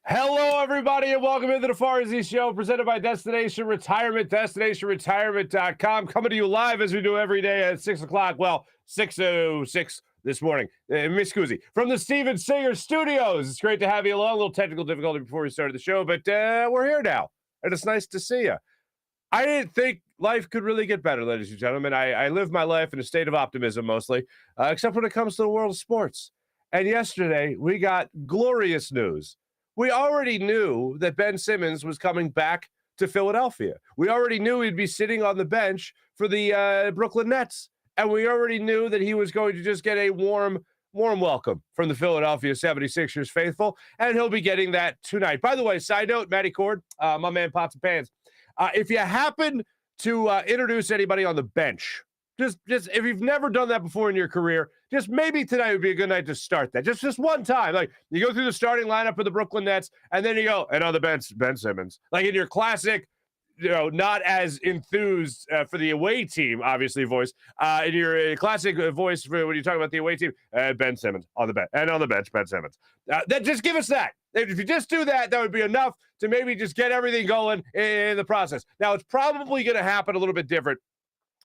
Hello, everybody, and welcome into the Farzy Show, presented by Destination Retirement, DestinationRetirement.com, coming to you live as we do every day at 6 o'clock. Well, 6:06 this morning. Miss Cusi from the Steven Singer Studios. It's great to have you along. A little technical difficulty before we started the show, but we're here now, and it's nice to see you. I didn't think life could really get better, ladies and gentlemen. I live my life in a state of optimism mostly, except when it comes to the world of sports. And yesterday, we got glorious news. We already knew that Ben Simmons was coming back to Philadelphia. We already knew he'd be sitting on the bench for the Brooklyn Nets. And we already knew that he was going to just get a warm welcome from the Philadelphia 76ers faithful. And he'll be getting that tonight. By the way, side note, Matty Cord, my man Pots and Pans. If you happen to introduce anybody on the bench, just if you've never done that before in your career, just maybe tonight would be a good night to start that. Just one time. Like, you go through the starting lineup for the Brooklyn Nets, and then you go, and on the bench, Ben Simmons. Like in your classic, not as enthused for the away team, obviously, voice. In your classic voice for when you talk about the away team, Ben Simmons on the bench. And on the bench, Ben Simmons. Just give us that. If you just do that, that would be enough to maybe just get everything going in the process. Now, it's probably going to happen a little bit different,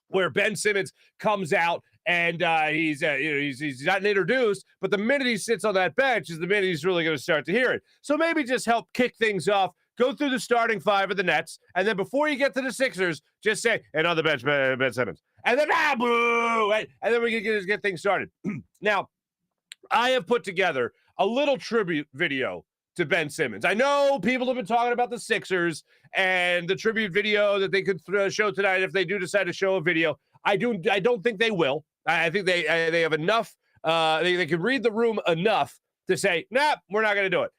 where Ben Simmons comes out and he's not introduced, but the minute he sits on that bench is the minute he's really going to start to hear it. So maybe just help kick things off, go through the starting five of the Nets, and then before you get to the Sixers, just say, and on the bench, Ben Simmons. And then, boo! And then we can just get things started. Now, I have put together a little tribute video to Ben Simmons. I know people have been talking about the Sixers and the tribute video that they could show tonight if they do decide to show a video. I don't think they will. I think they have enough. They can read the room enough to say, nah, we're not going to do it.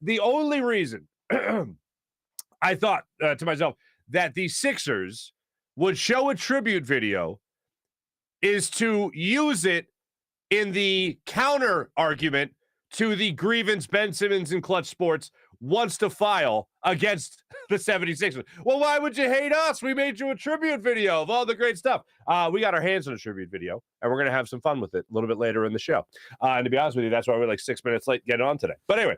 The only reason I thought to myself that the Sixers would show a tribute video is to use it in the counter argument to the grievance Ben Simmons and Clutch Sports wants to file against the 76ers. Well, why would you hate us? We made you a tribute video of all the great stuff. We got our hands on a tribute video, and we're going to have some fun with it a little bit later in the show. And to be honest with you, that's why we're like 6 minutes late getting on today. But anyway,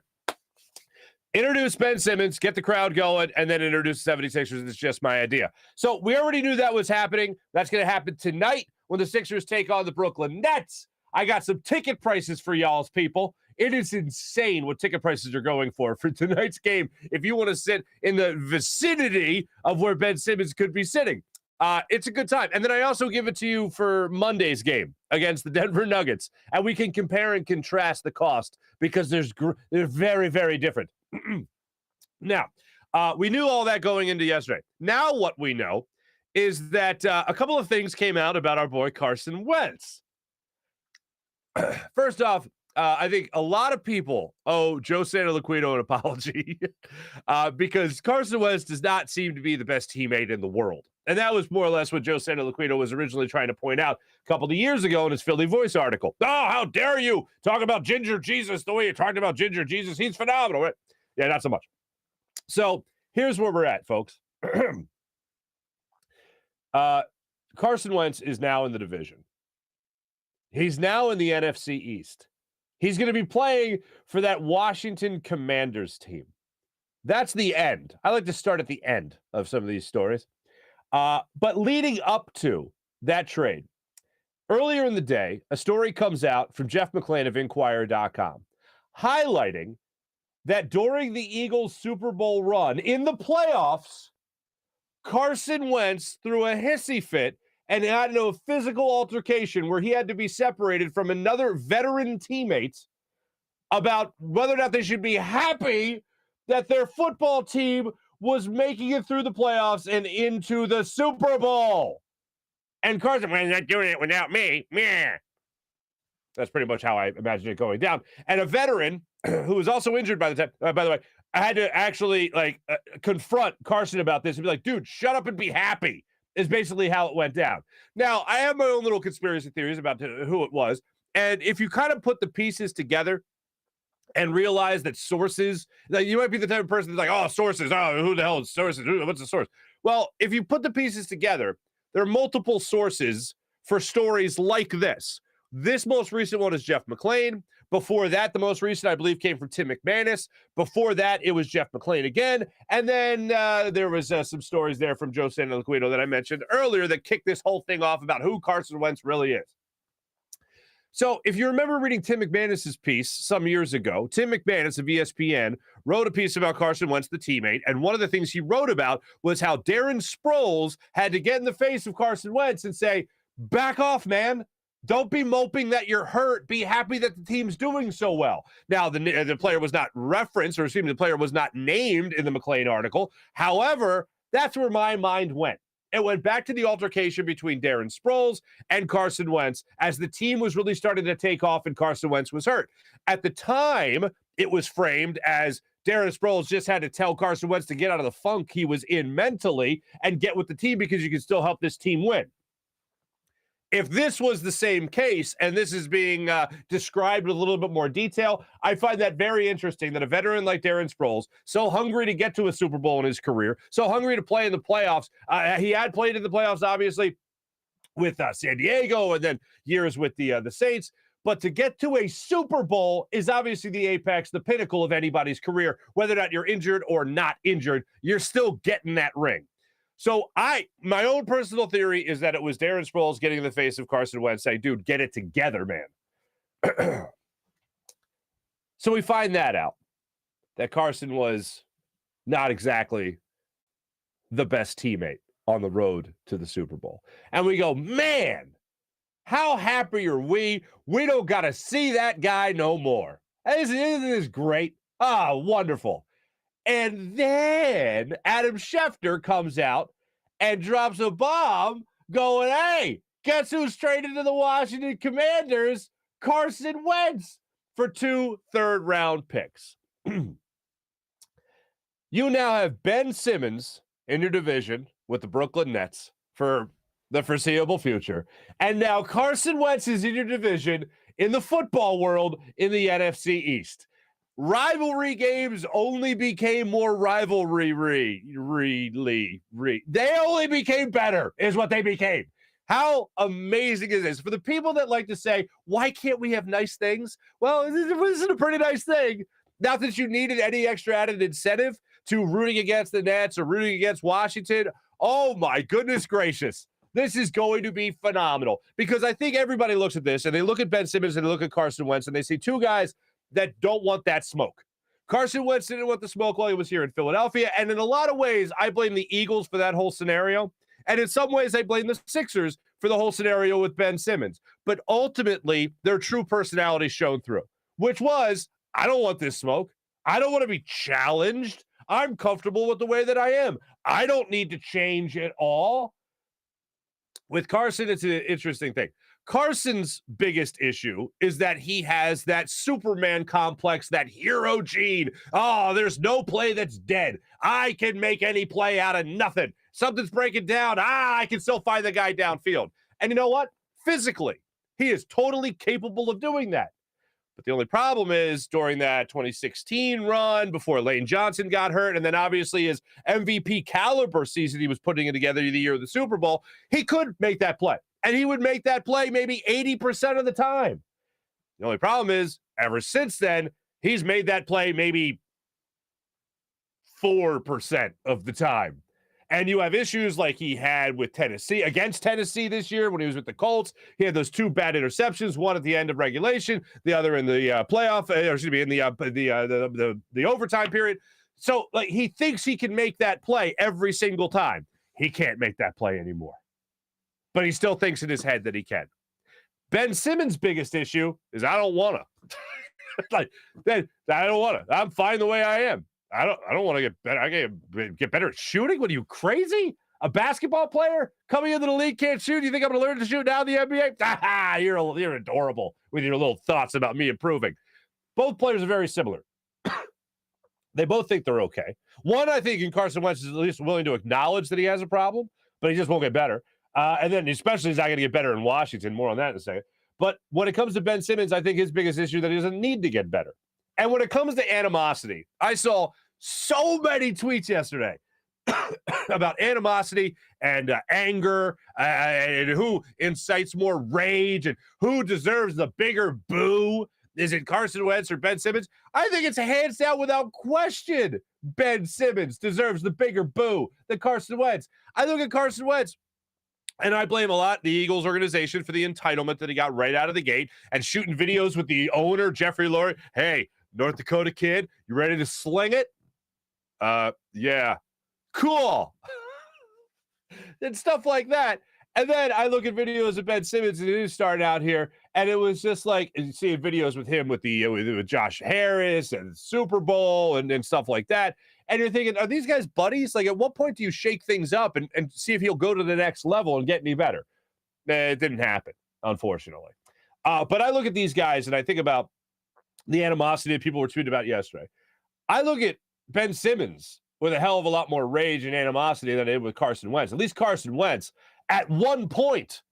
introduce Ben Simmons, get the crowd going, and then introduce the 76ers. It's just my idea. So we already knew that was happening. That's going to happen tonight when the Sixers take on the Brooklyn Nets. I got some ticket prices for y'all's people. It is insane what ticket prices are going for tonight's game. If you want to sit in the vicinity of where Ben Simmons could be sitting, it's a good time. And then I also give it to you for Monday's game against the Denver Nuggets. And we can compare and contrast the cost because they're very, very different. Now, we knew all that going into yesterday. Now what we know is that a couple of things came out about our boy Carson Wentz. First off, I think a lot of people owe Joe Santoliquito an apology because Carson Wentz does not seem to be the best teammate in the world. And that was more or less what Joe Santoliquito was originally trying to point out a couple of years ago in his Philly Voice article. Oh, how dare you talk about Ginger Jesus the way you talked about Ginger Jesus. He's phenomenal, right? Yeah, not so much. So here's where we're at, folks. Carson Wentz is now in the division. He's now in the NFC East. He's going to be playing for that Washington Commanders team. That's the end. I like to start at the end of some of these stories. But leading up to that trade, earlier in the day, a story comes out from Jeff McClain of Inquirer.com highlighting that during the Eagles' Super Bowl run in the playoffs, Carson Wentz threw a hissy fit and got into a physical altercation where he had to be separated from another veteran teammate about whether or not they should be happy that their football team was making it through the playoffs and into the Super Bowl. And Carson, well, not doing it without me. Meh. That's pretty much how I imagine it going down. And a veteran who was also injured by the time, by the way, I had to actually confront Carson about this and be like, dude, shut up and be happy. Is basically how it went down. Now, I have my own little conspiracy theories about who it was. And if you kind of put the pieces together and realize that sources, like you might be the type of person that's like, oh, sources, oh, who the hell is sources? What's the source? Well, if you put the pieces together, there are multiple sources for stories like this. This most recent one is Jeff McClain. Before that, the most recent, I believe, came from Tim McManus. Before that, it was Jeff McClain again. And then there was some stories there from Joe Santoliquito that I mentioned earlier that kicked this whole thing off about who Carson Wentz really is. So if you remember reading Tim McManus's piece some years ago, Tim McManus of ESPN wrote a piece about Carson Wentz, the teammate, and one of the things he wrote about was how Darren Sproles had to get in the face of Carson Wentz and say, back off, man. Don't be moping that you're hurt. Be happy that the team's doing so well. Now, the player was not referenced, or excuse me, the player was not named in the McClain article. However, that's where my mind went. It went back to the altercation between Darren Sproles and Carson Wentz as the team was really starting to take off and Carson Wentz was hurt. At the time, it was framed as Darren Sproles just had to tell Carson Wentz to get out of the funk he was in mentally and get with the team because you can still help this team win. If this was the same case, and this is being described with a little bit more detail, I find that very interesting that a veteran like Darren Sproles, so hungry to get to a Super Bowl in his career, so hungry to play in the playoffs. He had played in the playoffs, obviously, with San Diego and then years with the Saints. But to get to a Super Bowl is obviously the apex, the pinnacle of anybody's career. Whether or not you're injured or not injured, you're still getting that ring. So my own personal theory is that it was Darren Sproles getting in the face of Carson Wentz saying, dude, get it together, man. So we find that out, that Carson was not exactly the best teammate on the road to the Super Bowl. And we go, man, how happy are we? We don't got to see that guy no more. Isn't this great? Ah, wonderful. And then Adam Schefter comes out and drops a bomb going, hey, guess who's traded to the Washington Commanders? Carson Wentz for 2 third-round picks. You now have Ben Simmons in your division with the Brooklyn Nets for the foreseeable future. And now Carson Wentz is in your division in the football world in the NFC East. Rivalry games only became more rivalry. They only became better, is what they became. How amazing is this? For the people that like to say, why can't we have nice things? Well, this is a pretty nice thing. Not that you needed any extra added incentive to rooting against the Nets or rooting against Washington. Oh, my goodness gracious. This is going to be phenomenal because I think everybody looks at this and they look at Ben Simmons and they look at Carson Wentz and they see two guys that don't want that smoke. Carson Wentz didn't want the smoke while he was here in Philadelphia. And in a lot of ways, I blame the Eagles for that whole scenario. And in some ways, I blame the Sixers for the whole scenario with Ben Simmons. But ultimately, their true personality shone through, which was, I don't want this smoke. I don't want to be challenged. I'm comfortable with the way that I am. I don't need to change at all. With Carson, it's an interesting thing. Carson's biggest issue is that he has that Superman complex, that hero gene. Oh, there's no play that's dead. I can make any play out of nothing. Something's breaking down. I can still find the guy downfield. And you know what? Physically, he is totally capable of doing that. But the only problem is during that 2016 run before Lane Johnson got hurt, and then obviously his MVP caliber season he was putting it together the year of the Super Bowl, he could make that play. And he would make that play maybe 80% of the time. The only problem is, ever since then, he's made that play maybe 4% of the time. And you have issues like he had with Tennessee, against Tennessee this year when he was with the Colts. He had those 2 bad interceptions, one at the end of regulation, the other in the playoff, or excuse me, in the overtime period. So like he thinks he can make that play every single time. He can't make that play anymore. But he still thinks in his head that he can. Ben Simmons' biggest issue is I don't want to. I don't want to. I'm fine the way I am. I don't want to get better. I can't get better at shooting. What are you, crazy? A basketball player coming into the league can't shoot? You think I'm going to learn to shoot now in the NBA? You're adorable with your little thoughts about me improving. Both players are very similar. They both think they're okay. One, I think, in Carson Wentz is at least willing to acknowledge that he has a problem, but he just won't get better. And then especially he's not going to get better in Washington. More on that in a second. But when it comes to Ben Simmons, I think his biggest issue is that he doesn't need to get better. And when it comes to animosity, I saw so many tweets yesterday. about animosity and anger and who incites more rage and who deserves the bigger boo. Is it Carson Wentz or Ben Simmons? I think it's hands down without question. Ben Simmons deserves the bigger boo than Carson Wentz. I look at Carson Wentz, and I blame a lot the Eagles organization for the entitlement that he got right out of the gate and shooting videos with the owner, Jeffrey Lurie. Hey, North Dakota kid, you ready to sling it? Yeah. Cool. And stuff like that. And then I look at videos of Ben Simmons, and he started out here, and it was just like seeing videos with him with Josh Harris and Super Bowl and stuff like that. And you're thinking, are these guys buddies? Like, at what point do you shake things up and see if he'll go to the next level and get any better? It didn't happen, unfortunately. But I look at these guys, and I think about the animosity that people were tweeting about yesterday. I look at Ben Simmons with a hell of a lot more rage and animosity than I did with Carson Wentz. At least Carson Wentz, at one point,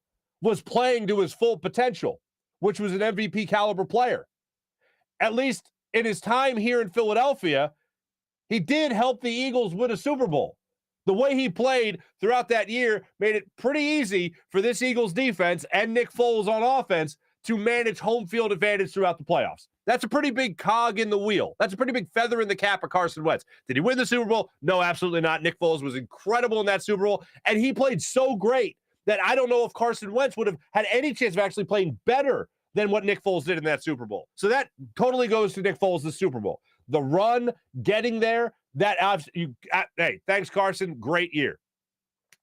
was playing to his full potential, which was an MVP caliber player. At least in his time here in Philadelphia, he did help the Eagles win a Super Bowl. The way he played throughout that year made it pretty easy for this Eagles defense and Nick Foles on offense to manage home field advantage throughout the playoffs. That's a pretty big cog in the wheel. That's a pretty big feather in the cap of Carson Wentz. Did he win the Super Bowl? No, absolutely not. Nick Foles was incredible in that Super Bowl, and he played so great that I don't know if Carson Wentz would have had any chance of actually playing better than what Nick Foles did in that Super Bowl. So that totally goes to Nick Foles, the Super Bowl. The run, getting there, hey, thanks, Carson. Great year.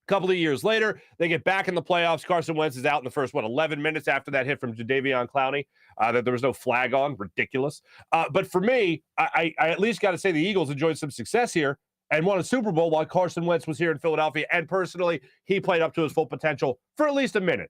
Couple of years later, they get back in the playoffs. Carson Wentz is out in the first, 11 minutes after that hit from Jadeveon Clowney that there was no flag on. Ridiculous. But for me, I at least got to say the Eagles enjoyed some success here and won a Super Bowl while Carson Wentz was here in Philadelphia. And personally, he played up to his full potential for at least a minute.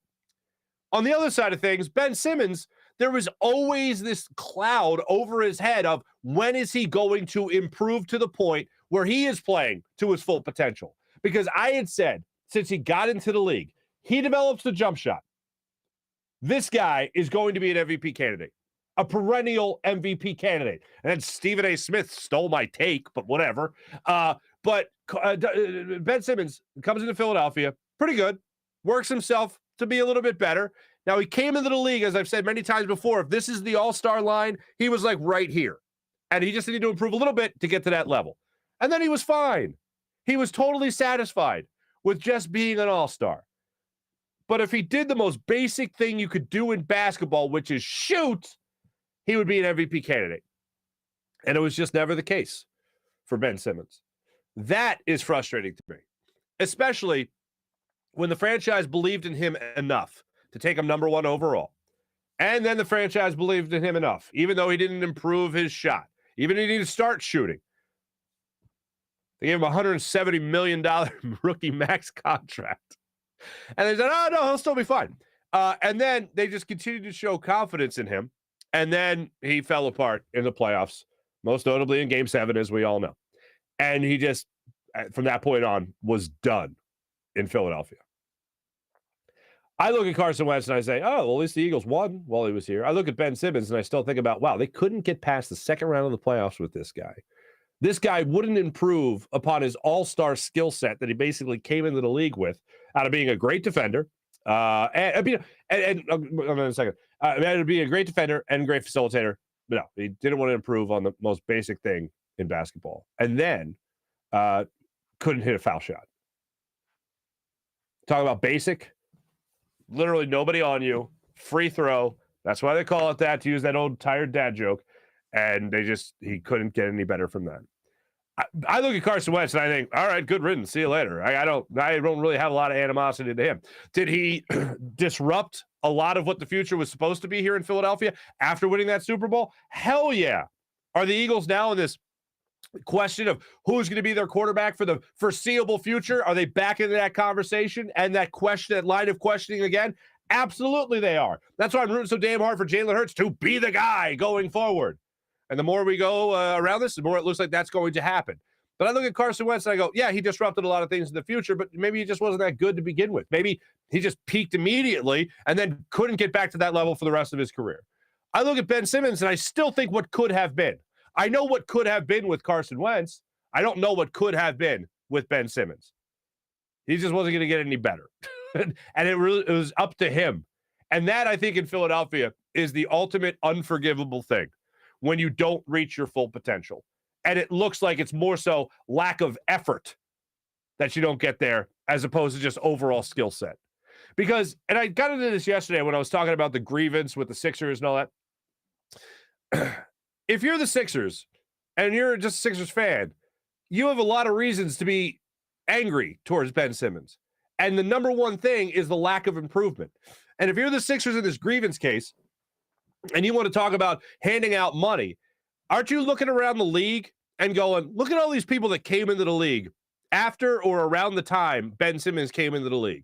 On the other side of things, Ben Simmons, there was always this cloud over his head of when is he going to improve to the point where he is playing to his full potential? Because I had said, since he got into the league, he develops the jump shot. This guy is going to be an MVP candidate, a perennial MVP candidate. And then Stephen A. Smith stole my take, but whatever. But Ben Simmons comes into Philadelphia, pretty good, works himself to be a little bit better. Now, he came into the league, as I've said many times before, if this is the all-star line, he was like right here. And he just needed to improve a little bit to get to that level. And then he was fine. He was totally satisfied with just being an all-star. But if he did the most basic thing you could do in basketball, which is shoot, he would be an MVP candidate. And it was just never the case for Ben Simmons. That is frustrating to me, especially when the franchise believed in him enough to take him number 1 overall. And then the franchise believed in him enough, even though he didn't improve his shot, even if he didn't start shooting. They gave him a $170 million rookie max contract. And they said, oh, no, he'll still be fine. And then they just continued to show confidence in him. And then he fell apart in the playoffs, most notably in Game 7, as we all know. And he just, from that point on, was done in Philadelphia. I look at Carson Wentz and I say, oh, well, at least the Eagles won while he was here. I look at Ben Simmons and I still think about, wow, they couldn't get past the second round of the playoffs with this guy. This guy wouldn't improve upon his all-star skill set that he basically came into the league with, out of being a great defender, and being a great defender and great facilitator. But no, he didn't want to improve on the most basic thing in basketball, and then couldn't hit a foul shot. Talk about basic, literally nobody on you, free throw. That's why they call it that, to use that old tired dad joke. And he couldn't get any better from that. I look at Carson Wentz and I think, all right, good riddance. See you later. I don't really have a lot of animosity to him. Did he disrupt a lot of what the future was supposed to be here in Philadelphia after winning that Super Bowl? Hell yeah. Are the Eagles now in this question of who's going to be their quarterback for the foreseeable future? Are they back into that conversation and that line of questioning again? Absolutely they are. That's why I'm rooting so damn hard for Jalen Hurts to be the guy going forward. And the more we go around this, the more it looks like that's going to happen. But I look at Carson Wentz and I go, yeah, he disrupted a lot of things in the future, but maybe he just wasn't that good to begin with. Maybe he just peaked immediately and then couldn't get back to that level for the rest of his career. I look at Ben Simmons and I still think what could have been. I know what could have been with Carson Wentz. I don't know what could have been with Ben Simmons. He just wasn't going to get any better. And it was up to him. And that, I think, in Philadelphia is the ultimate unforgivable thing when you don't reach your full potential. And it looks like it's more so lack of effort that you don't get there as opposed to just overall skill set. Because, and I got into this yesterday when I was talking about the grievance with the Sixers and all that. If you're the Sixers and you're just a Sixers fan, you have a lot of reasons to be angry towards Ben Simmons. And the number one thing is the lack of improvement. And if you're the Sixers in this grievance case and you want to talk about handing out money, aren't you looking around the league and going, look at all these people that came into the league after or around the time Ben Simmons came into the league.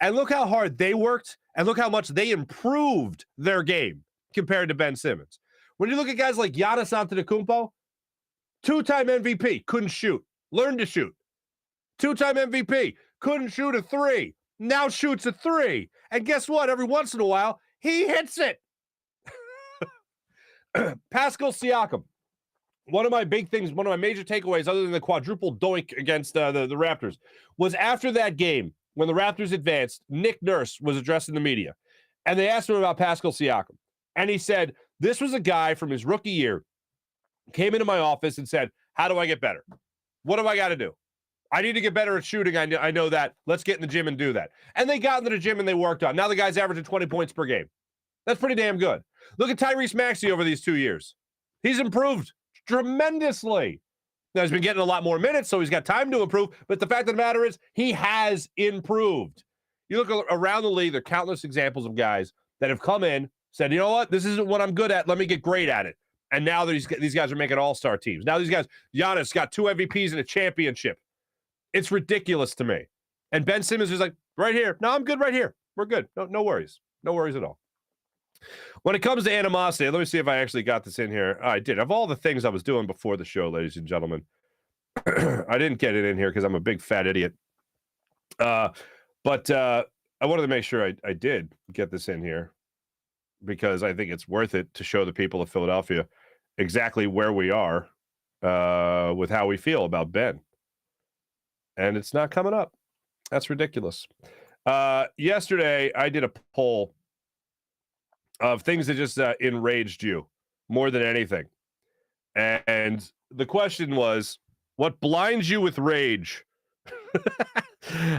And look how hard they worked and look how much they improved their game compared to Ben Simmons. When you look at guys like Giannis Antetokounmpo, two-time MVP, couldn't shoot, learned to shoot. Two-time MVP, couldn't shoot a three, now shoots a three. And guess what? Every once in a while, he hits it. Pascal Siakam, one of my big things, one of my major takeaways, other than the quadruple doink against the Raptors, was after that game, when the Raptors advanced, Nick Nurse was addressing the media. And they asked him about Pascal Siakam. And he said, this was a guy from his rookie year, came into my office and said, how do I get better? What do I got to do? I need to get better at shooting. I know that. Let's get in the gym and do that. And they got into the gym and they worked on. Now the guy's averaging 20 points per game. That's pretty damn good. Look at Tyrese Maxey over these 2 years. He's improved tremendously. Now, he's been getting a lot more minutes, so he's got time to improve. But the fact of the matter is, he has improved. You look around the league, there are countless examples of guys that have come in, said, you know what, this isn't what I'm good at. Let me get great at it. And now these guys are making all-star teams. Now these guys, Giannis got 2 MVPs and a championship. It's ridiculous to me. And Ben Simmons is like, right here. No, I'm good right here. We're good. No worries. No worries at all. When it comes to animosity, let me see if I actually got this in here. I did. Of all the things I was doing before the show, ladies and gentlemen, I didn't get it in here because I'm a big fat idiot. But I wanted to make sure I did get this in here because I think it's worth it to show the people of Philadelphia exactly where we are with how we feel about Ben. And it's not coming up. That's ridiculous. Yesterday, I did a poll of things that just enraged you more than anything. And the question was, what blinds you with rage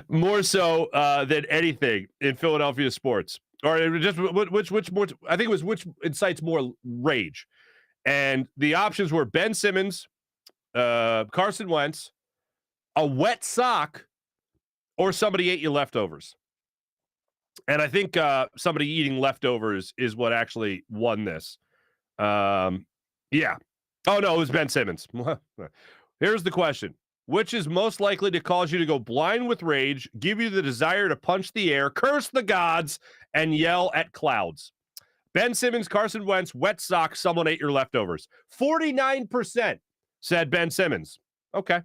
more so than anything in Philadelphia sports? Or just which more, I think it was which incites more rage. And the options were Ben Simmons, Carson Wentz, a wet sock, or somebody ate your leftovers. And I think somebody eating leftovers is what actually won this. Yeah. Oh, no, it was Ben Simmons. Here's the question. Which is most likely to cause you to go blind with rage, give you the desire to punch the air, curse the gods, and yell at clouds? Ben Simmons, Carson Wentz, wet sock, someone ate your leftovers. 49% said Ben Simmons. Okay.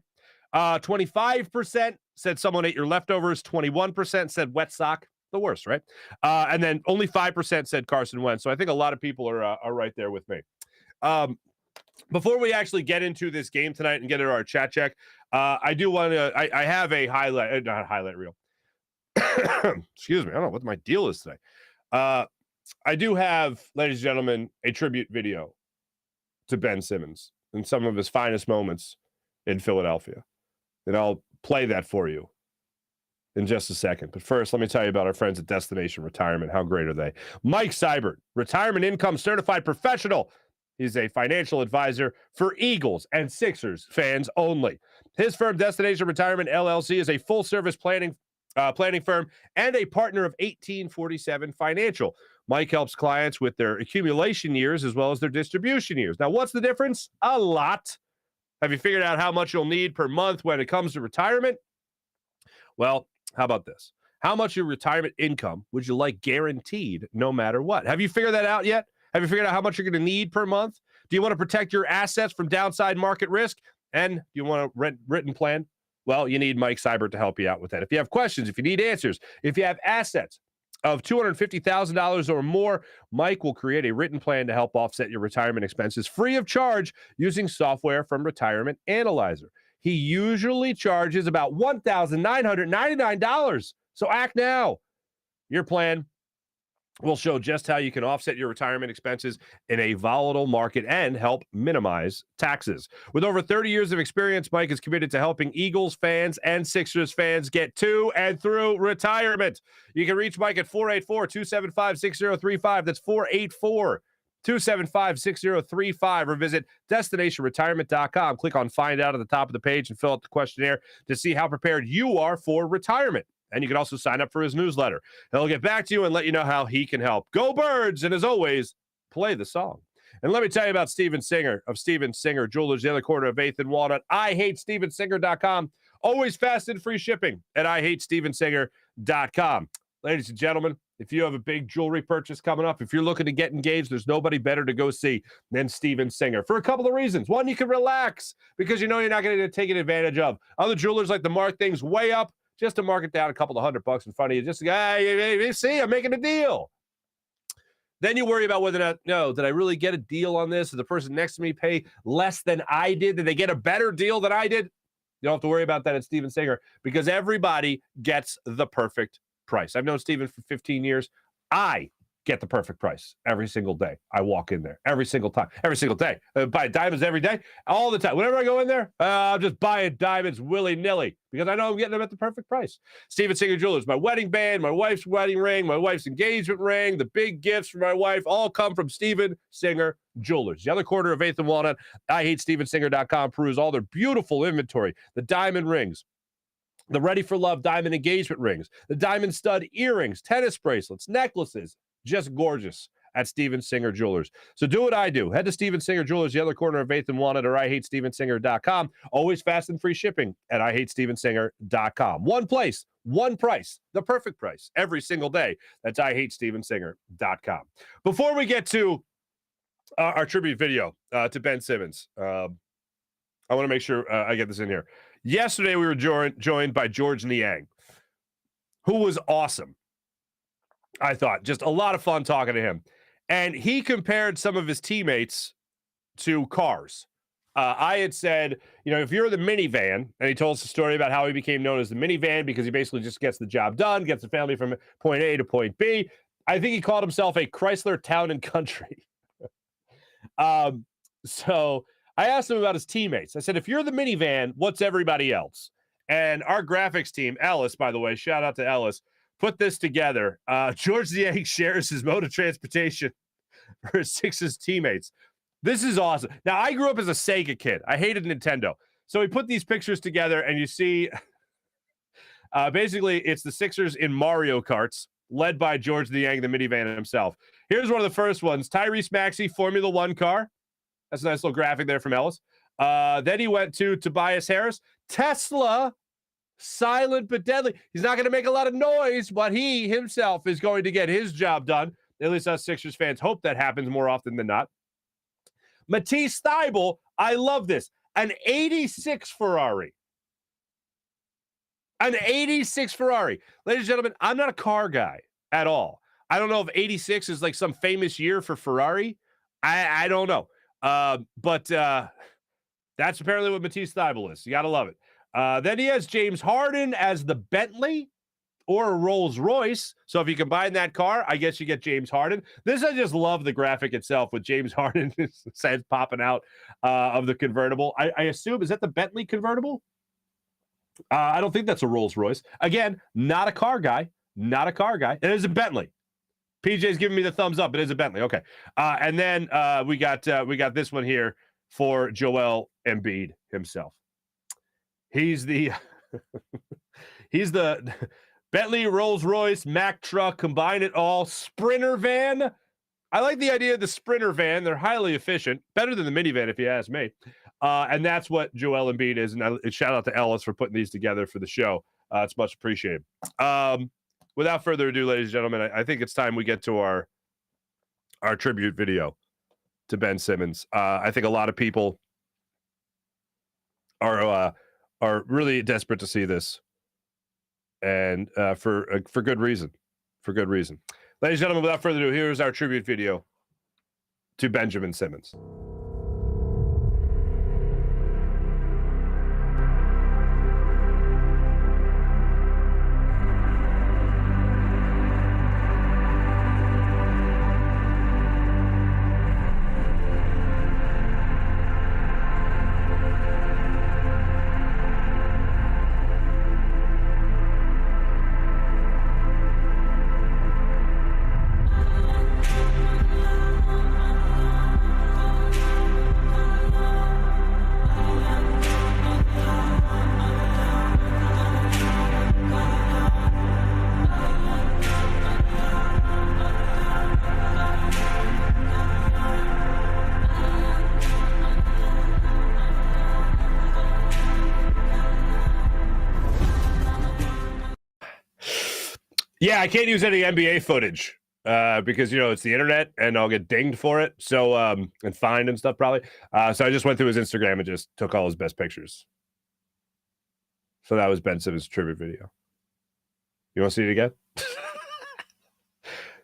25% said someone ate your leftovers. 21% said wet sock. The worst, right? And then only 5% said Carson Wentz. So I think a lot of people are right there with me. Before we actually get into this game tonight and get into our chat check, I do want to. I have a highlight, not a highlight reel. Excuse me. I don't know what my deal is today. I do have, ladies and gentlemen, a tribute video to Ben Simmons and some of his finest moments in Philadelphia. And I'll play that for you in just a second. But first, let me tell you about our friends at Destination Retirement. How great are they? Mike Seibert, retirement income certified professional. He's a financial advisor for Eagles and Sixers fans only. His firm, Destination Retirement LLC, is a full-service planning firm and a partner of 1847 Financial. Mike helps clients with their accumulation years as well as their distribution years. Now, what's the difference? A lot. Have you figured out how much you'll need per month when it comes to retirement? Well, how about this? How much your retirement income would you like guaranteed no matter what? Have you figured that out yet? Have you figured out how much you're going to need per month? Do you want to protect your assets from downside market risk? And do you want a written plan? Well, you need Mike Seibert to help you out with that. If you have questions, if you need answers, if you have assets of $250,000 or more, Mike will create a written plan to help offset your retirement expenses free of charge using software from Retirement Analyzer. He usually charges about $1,999. So act now. Your plan will show just how you can offset your retirement expenses in a volatile market and help minimize taxes. With over 30 years of experience, Mike is committed to helping Eagles fans and Sixers fans get to and through retirement. You can reach Mike at 484-275-6035. That's 484-275-6035, or visit destinationretirement.com. Click on Find Out at the top of the page and fill out the questionnaire to see how prepared you are for retirement. And you can also sign up for his newsletter. He'll get back to you and let you know how he can help. Go Birds! And as always, play the song. And let me tell you about Steven Singer of Steven Singer Jewelers, the other corner of 8th and Walnut. IHateStevenSinger.com. Always fast and free shipping at IHateStevenSinger.com. Ladies and gentlemen, if you have a big jewelry purchase coming up, if you're looking to get engaged, there's nobody better to go see than Steven Singer for a couple of reasons. One, you can relax because you know you're not going to get taken advantage of. Other jewelers like to mark things way up, just to mark it down a couple of $100 in front of you, just to go, hey, see, I'm making a deal. Then you worry about whether or not, no, did I really get a deal on this? Did the person next to me pay less than I did? Did they get a better deal than I did? You don't have to worry about that at Steven Singer because everybody gets the perfect price. I've known Steven for 15 years. I get the perfect price every single day. I walk in there every single time, every single day. I buy diamonds every day, all the time. Whenever I go in there, I'm just buying diamonds willy-nilly because I know I'm getting them at the perfect price. Steven Singer Jewelers, my wedding band, my wife's wedding ring, my wife's engagement ring, the big gifts for my wife, all come from Steven Singer Jewelers. The other corner of 8th and Walnut, IHateStevenSinger.com. Peruse all their beautiful inventory, the diamond rings, the Ready for Love diamond engagement rings, the diamond stud earrings, tennis bracelets, necklaces, just gorgeous at Steven Singer Jewelers. So do what I do. Head to Steven Singer Jewelers, the other corner of 8th and Walnut, or IHateStevenSinger.com. Always fast and free shipping at IHateStevenSinger.com. One place, one price, the perfect price every single day. That's IHateStevenSinger.com. Before we get to our tribute video to Ben Simmons, I want to make sure I get this in here. Yesterday, we were joined by George Niang, who was awesome. I thought just a lot of fun talking to him. And he compared some of his teammates to cars. I had said, you know, if you're the minivan, and he told us a story about how he became known as the minivan because he basically just gets the job done, gets the family from point A to point B. I think he called himself a Chrysler Town and Country. So I asked him about his teammates. I said, if you're the minivan, what's everybody else? And our graphics team, Ellis, by the way, shout out to Ellis, put this together. George Niang shares his mode of transportation for his Sixers teammates. This is awesome. Now, I grew up as a Sega kid. I hated Nintendo. So he put these pictures together, and you see, basically, it's the Sixers in Mario Karts, led by George Niang, the minivan himself. Here's one of the first ones. Tyrese Maxey, Formula One car. That's a nice little graphic there from Ellis. Then he went to Tobias Harris. Tesla, silent but deadly. He's not going to make a lot of noise, but he himself is going to get his job done. At least us Sixers fans hope that happens more often than not. Matisse Thybulle, I love this. An 86 Ferrari. An 86 Ferrari. Ladies and gentlemen, I'm not a car guy at all. I don't know if 86 is like some famous year for Ferrari. I don't know. But that's apparently what Matisse Thybulle is. You got to love it. Then he has James Harden as the Bentley or a Rolls Royce. So if you combine that car, I guess you get James Harden. This, I just love the graphic itself with James Harden says popping out of the convertible. I assume, is that the Bentley convertible? I don't think that's a Rolls Royce. Again, not a car guy. Not a car guy. It is a Bentley. PJ's giving me the thumbs up. It is a Bentley. Okay. And then we got this one here for Joel Embiid himself. He's the Bentley, Rolls Royce, Mack truck, combine it all, Sprinter van. I like the idea of the Sprinter van. They're highly efficient, better than the minivan if you ask me. And that's what Joel Embiid is. And shout out to Ellis for putting these together for the show. It's much appreciated. Without further ado, ladies and gentlemen, I think it's time we get to our tribute video to Ben Simmons. I think a lot of people are really desperate to see this, and for good reason. For good reason. Ladies and gentlemen, without further ado, here's our tribute video to Benjamin Simmons. Yeah, I can't use any NBA footage because, it's the internet and I'll get dinged for it. So, and fined and stuff probably. So I just went through his Instagram and just took all his best pictures. So that was Ben Simmons' tribute video. You want to see it again?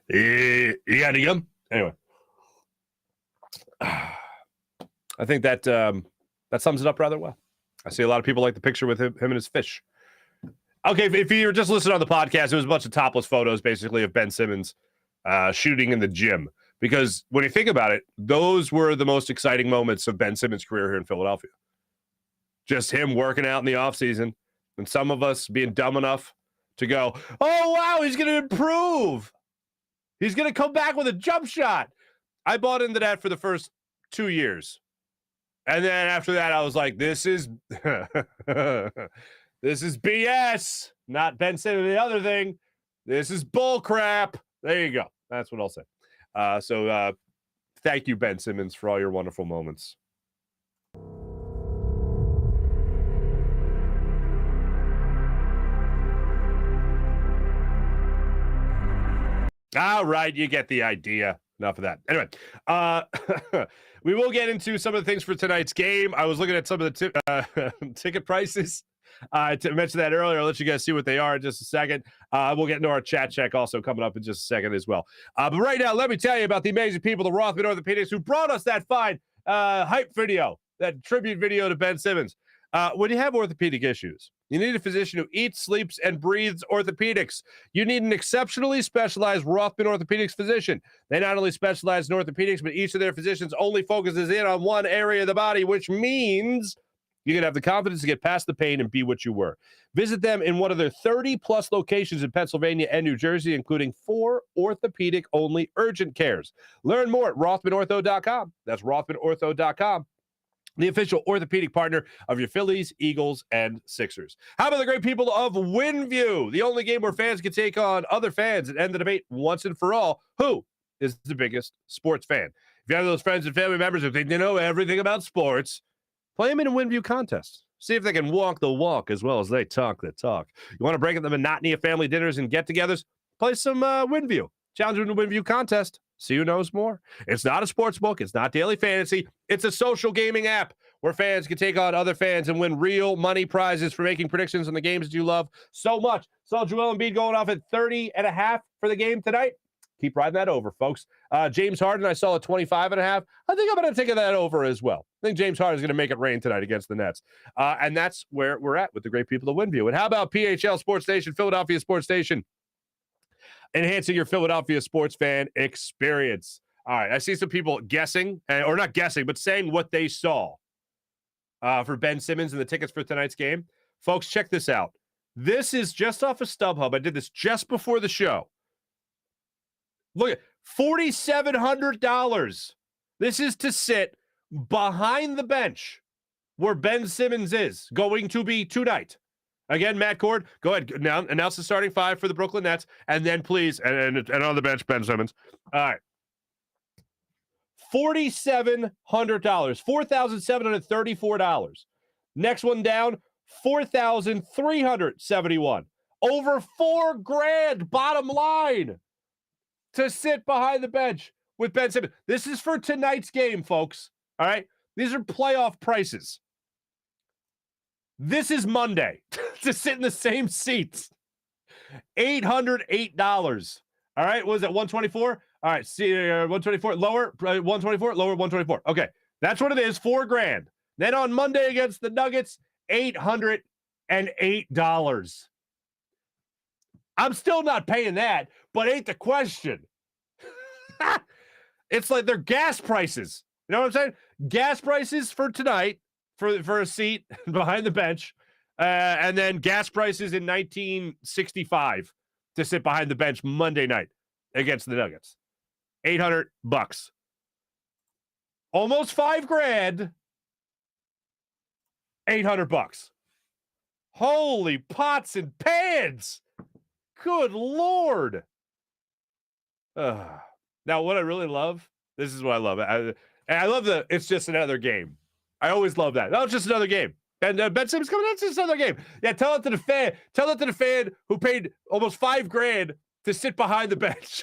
You got it again? Anyway. I think that sums it up rather well. I see a lot of people like the picture with him and his fish. Okay, if you were just listening on the podcast, it was a bunch of topless photos, basically, of Ben Simmons shooting in the gym. Because when you think about it, those were the most exciting moments of Ben Simmons' career here in Philadelphia. Just him working out in the offseason, and some of us being dumb enough to go, oh, wow, he's going to improve. He's going to come back with a jump shot. I bought into that for the first 2 years. And then after that, I was like, this is this is BS. Not Ben Simmons, the other thing. This is bull crap. There you go. That's what I'll say. So thank you, Ben Simmons, for all your wonderful moments. All right, you get the idea. Enough of that. Anyway, we will get into some of the things for tonight's game. I was looking at some of the ticket prices. I mentioned that earlier. I'll let you guys see what they are in just a second. We'll get into our chat check also coming up in just a second as well. But right now, let me tell you about the amazing people, the Rothman Orthopaedics, who brought us that fine hype video, that tribute video to Ben Simmons. When you have orthopedic issues, you need a physician who eats, sleeps, and breathes orthopedics. You need an exceptionally specialized Rothman Orthopaedics physician. They not only specialize in orthopedics, but each of their physicians only focuses in on one area of the body, which means you can have the confidence to get past the pain and be what you were. Visit them in one of their 30-plus locations in Pennsylvania and New Jersey, including 4 orthopedic-only urgent cares. Learn more at RothmanOrtho.com. That's RothmanOrtho.com. The official orthopedic partner of your Phillies, Eagles, and Sixers. How about the great people of WinView, the only game where fans can take on other fans and end the debate once and for all? Who is the biggest sports fan? If you have those friends and family members who think they know everything about sports, play them in a WinView contest. See if they can walk the walk as well as they talk the talk. You want to break up the monotony of family dinners and get-togethers? Play some WinView. Challenge them in a WinView contest. See who knows more. It's not a sports book. It's not daily fantasy. It's a social gaming app where fans can take on other fans and win real money prizes for making predictions on the games that you love so much. Saw Joel Embiid going off at 30.5 for the game tonight. Keep riding that over, folks. James Harden, I saw at 25.5. I think I'm going to take that over as well. I think James Harden is going to make it rain tonight against the Nets. And that's where we're at with the great people of WinView. And how about PHL Sports Station, Philadelphia Sports Station? Enhancing your Philadelphia sports fan experience. All right, I see some people guessing, or not guessing, but saying what they saw for Ben Simmons and the tickets for tonight's game. Folks, check this out. This is just off of StubHub. I did this just before the show. Look at $4,700. This is to sit behind the bench where Ben Simmons is going to be tonight. Again, Matt Cord, go ahead. Now announce the starting 5 for the Brooklyn Nets, and then please, and on the bench, Ben Simmons. All right. $4,700. $4,734. Next one down, $4,371. Over $4,000, bottom line, to sit behind the bench with Ben Simmons. This is for tonight's game, folks. All right? These are playoff prices. This is Monday to sit in the same seats. $808. All right, what was that, 124? All right, see 124, lower 124, lower 124. Okay, that's what it is, $4,000. Then on Monday against the Nuggets, $808. I'm still not paying that, but ain't the question. It's like they're gas prices. You know what I'm saying? Gas prices for tonight. For a seat behind the bench, and then gas prices in 1965 to sit behind the bench Monday night against the Nuggets. $800. Almost $5,000. $800. Holy pots and pans! Good Lord! Now, what I really love, this is what I love. I love it's just another game. I always love that. No, it's just another game. And Ben Simmons coming out, it's just another game. Yeah, tell it to the fan. Tell it to the fan who paid almost $5,000 to sit behind the bench.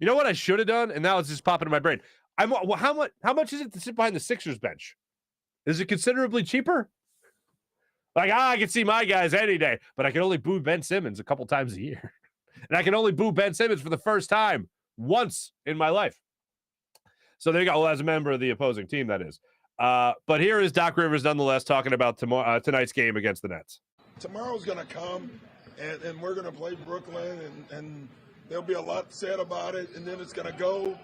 You know what I should have done? And now it's just popping in my brain. How much is it to sit behind the Sixers bench? Is it considerably cheaper? Like, I can see my guys any day, but I can only boo Ben Simmons a couple times a year. And I can only boo Ben Simmons for the first time once in my life. So there you go. Well, as a member of the opposing team, that is. But here is Doc Rivers, nonetheless, talking about tonight's game against the Nets. Tomorrow's going to come, and we're going to play Brooklyn, and there'll be a lot said about it, and then it's going to go,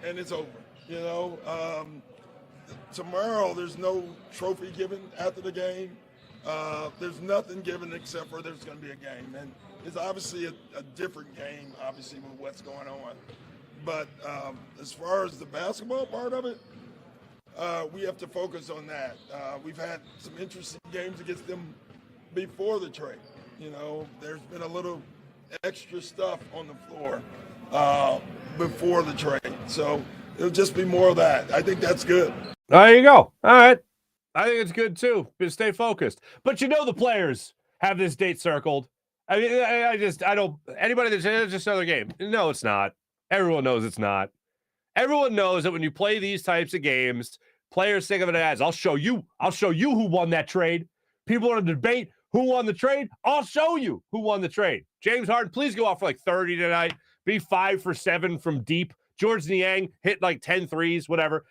and it's over. You know, tomorrow there's no trophy given after the game. There's nothing given except for there's going to be a game, and it's obviously a different game, obviously, with what's going on. But as far as the basketball part of it, we have to focus on that. We've had some interesting games against them before the trade. You know, there's been a little extra stuff on the floor before the trade. So it'll just be more of that. I think that's good. There you go. All right. I think it's good, too. But stay focused. But you know the players have this date circled. I mean, I don't, anybody that says it's just another game. No, it's not. Everyone knows it's not. Everyone knows that when you play these types of games, players think of it as, I'll show you who won that trade. People want to debate who won the trade. I'll show you who won the trade. James Harden, please go off for like 30 tonight. Be 5 for 7 from deep. George Niang hit like 10 threes, whatever.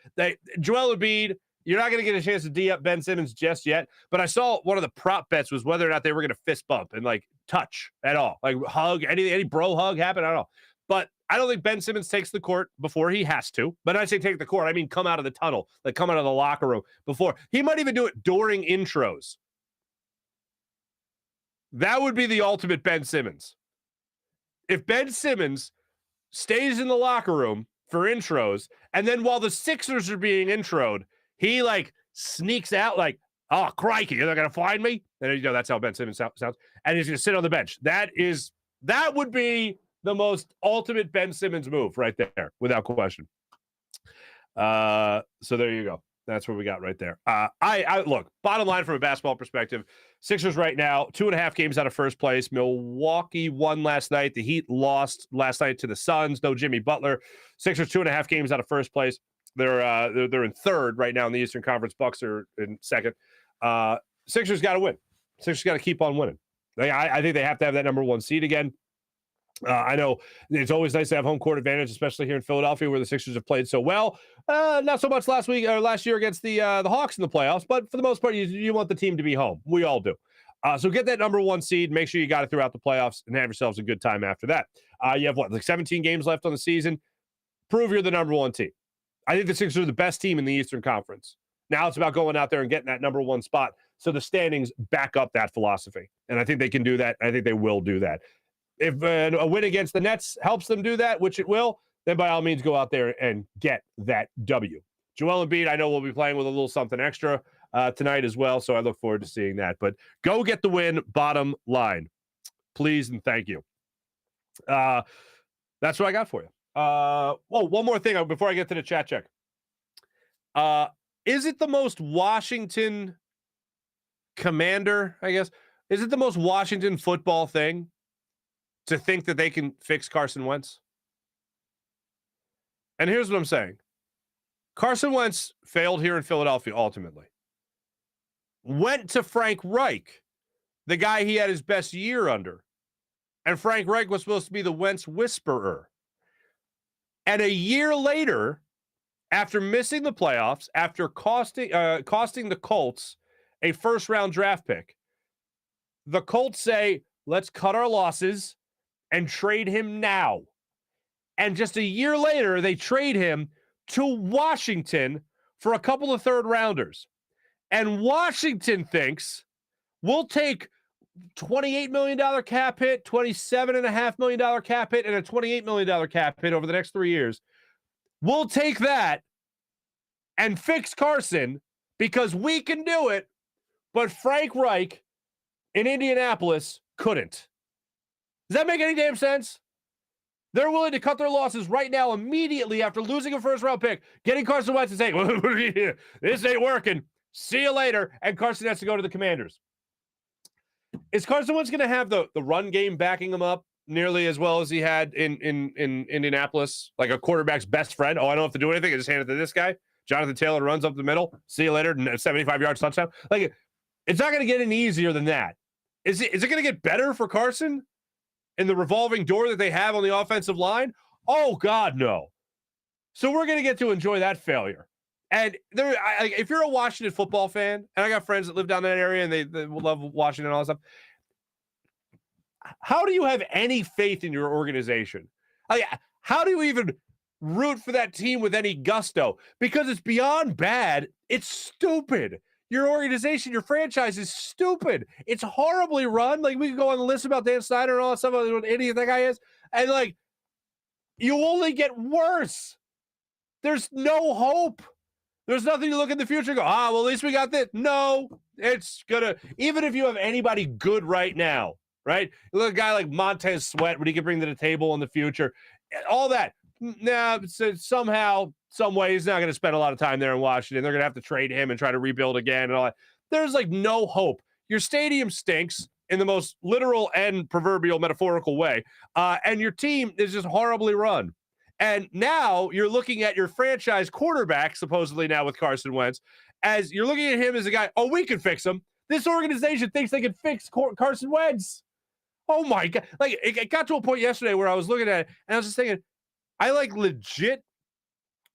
Joel Embiid, you're not going to get a chance to D up Ben Simmons just yet. But I saw one of the prop bets was whether or not they were going to fist bump and like touch at all. Like hug, any bro hug happen? I don't know. But I don't think Ben Simmons takes the court before he has to. But I say take the court, I mean come out of the tunnel, like come out of the locker room before. He might even do it during intros. That would be the ultimate Ben Simmons. If Ben Simmons stays in the locker room for intros, and then while the Sixers are being introed, he like sneaks out like, oh, crikey, you're not going to find me? And you know, that's how Ben Simmons sounds. And he's going to sit on the bench. That would be the most ultimate Ben Simmons move right there, without question. So there you go. That's what we got right there. I look, bottom line from a basketball perspective, Sixers right now, 2.5 games out of first place. Milwaukee won last night. The Heat lost last night to the Suns. No Jimmy Butler. Sixers 2.5 games out of first place. They're in third right now in the Eastern Conference. Bucks are in second. Sixers got to win. Sixers got to keep on winning. I think they have to have that number one seed again. I know it's always nice to have home court advantage, especially here in Philadelphia, where the Sixers have played so well. Not so much last year against the Hawks in the playoffs, but for the most part, you want the team to be home. We all do. So get that number one seed. Make sure you got it throughout the playoffs and have yourselves a good time after that. You have like 17 games left on the season. Prove you're the number one team. I think the Sixers are the best team in the Eastern Conference. Now it's about going out there and getting that number one spot. So the standings back up that philosophy. And I think they can do that. I think they will do that. If a win against the Nets helps them do that, which it will, then by all means go out there and get that W. Joel Embiid, I know we'll be playing with a little something extra tonight as well, so I look forward to seeing that. But go get the win, bottom line. Please and thank you. That's what I got for you. One more thing before I get to the chat check. Is it the most Washington commander, I guess? Is it the most Washington football thing to think that they can fix Carson Wentz? And here's what I'm saying. Carson Wentz failed here in Philadelphia ultimately. Went to Frank Reich, the guy he had his best year under. And Frank Reich was supposed to be the Wentz whisperer. And a year later, after missing the playoffs, after costing the Colts a first-round draft pick, the Colts say, let's cut our losses and trade him now. And just a year later, they trade him to Washington for a couple of third-rounders. And Washington thinks we'll take $28 million cap hit, $27.5 million cap hit, and a $28 million cap hit over the next 3 years. We'll take that and fix Carson because we can do it, but Frank Reich in Indianapolis couldn't. Does that make any damn sense? They're willing to cut their losses right now immediately after losing a first-round pick, getting Carson Wentz and saying, well, this ain't working. See you later. And Carson has to go to the Commanders. Is Carson Wentz going to have the run game backing him up? nearly as well as he had in Indianapolis, like a quarterback's best friend. Oh, I don't have to do anything. I just hand it to this guy. Jonathan Taylor runs up the middle. See you later. 75 yards touchdown. Like, it's not going to get any easier than that. Is it going to get better for Carson in the revolving door that they have on the offensive line? Oh, God, no. So we're going to get to enjoy that failure. And if you're a Washington football fan, and I got friends that live down that area and they love Washington and all that stuff, how do you have any faith in your organization? Like, how do you even root for that team with any gusto? Because it's beyond bad. It's stupid. Your organization, your franchise is stupid. It's horribly run. Like, we could go on the list about Dan Snyder and all that stuff, what an idiot that guy is. And, like, you only get worse. There's no hope. There's nothing to look in the future and go, well, at least we got this. No, it's going to, even if you have anybody good right now, right? You look at a guy like Montez Sweat, what he could bring to the table in the future, all that. Nah, somehow, some way, he's not going to spend a lot of time there in Washington. They're going to have to trade him and try to rebuild again and all that. There's like no hope. Your stadium stinks in the most literal and proverbial metaphorical way, and your team is just horribly run. And now you're looking at your franchise quarterback, supposedly now with Carson Wentz, as you're looking at him as a guy, we can fix him. This organization thinks they can fix Carson Wentz. Oh, my God. Like, it got to a point yesterday where I was looking at it, and I was just thinking, I, like, legit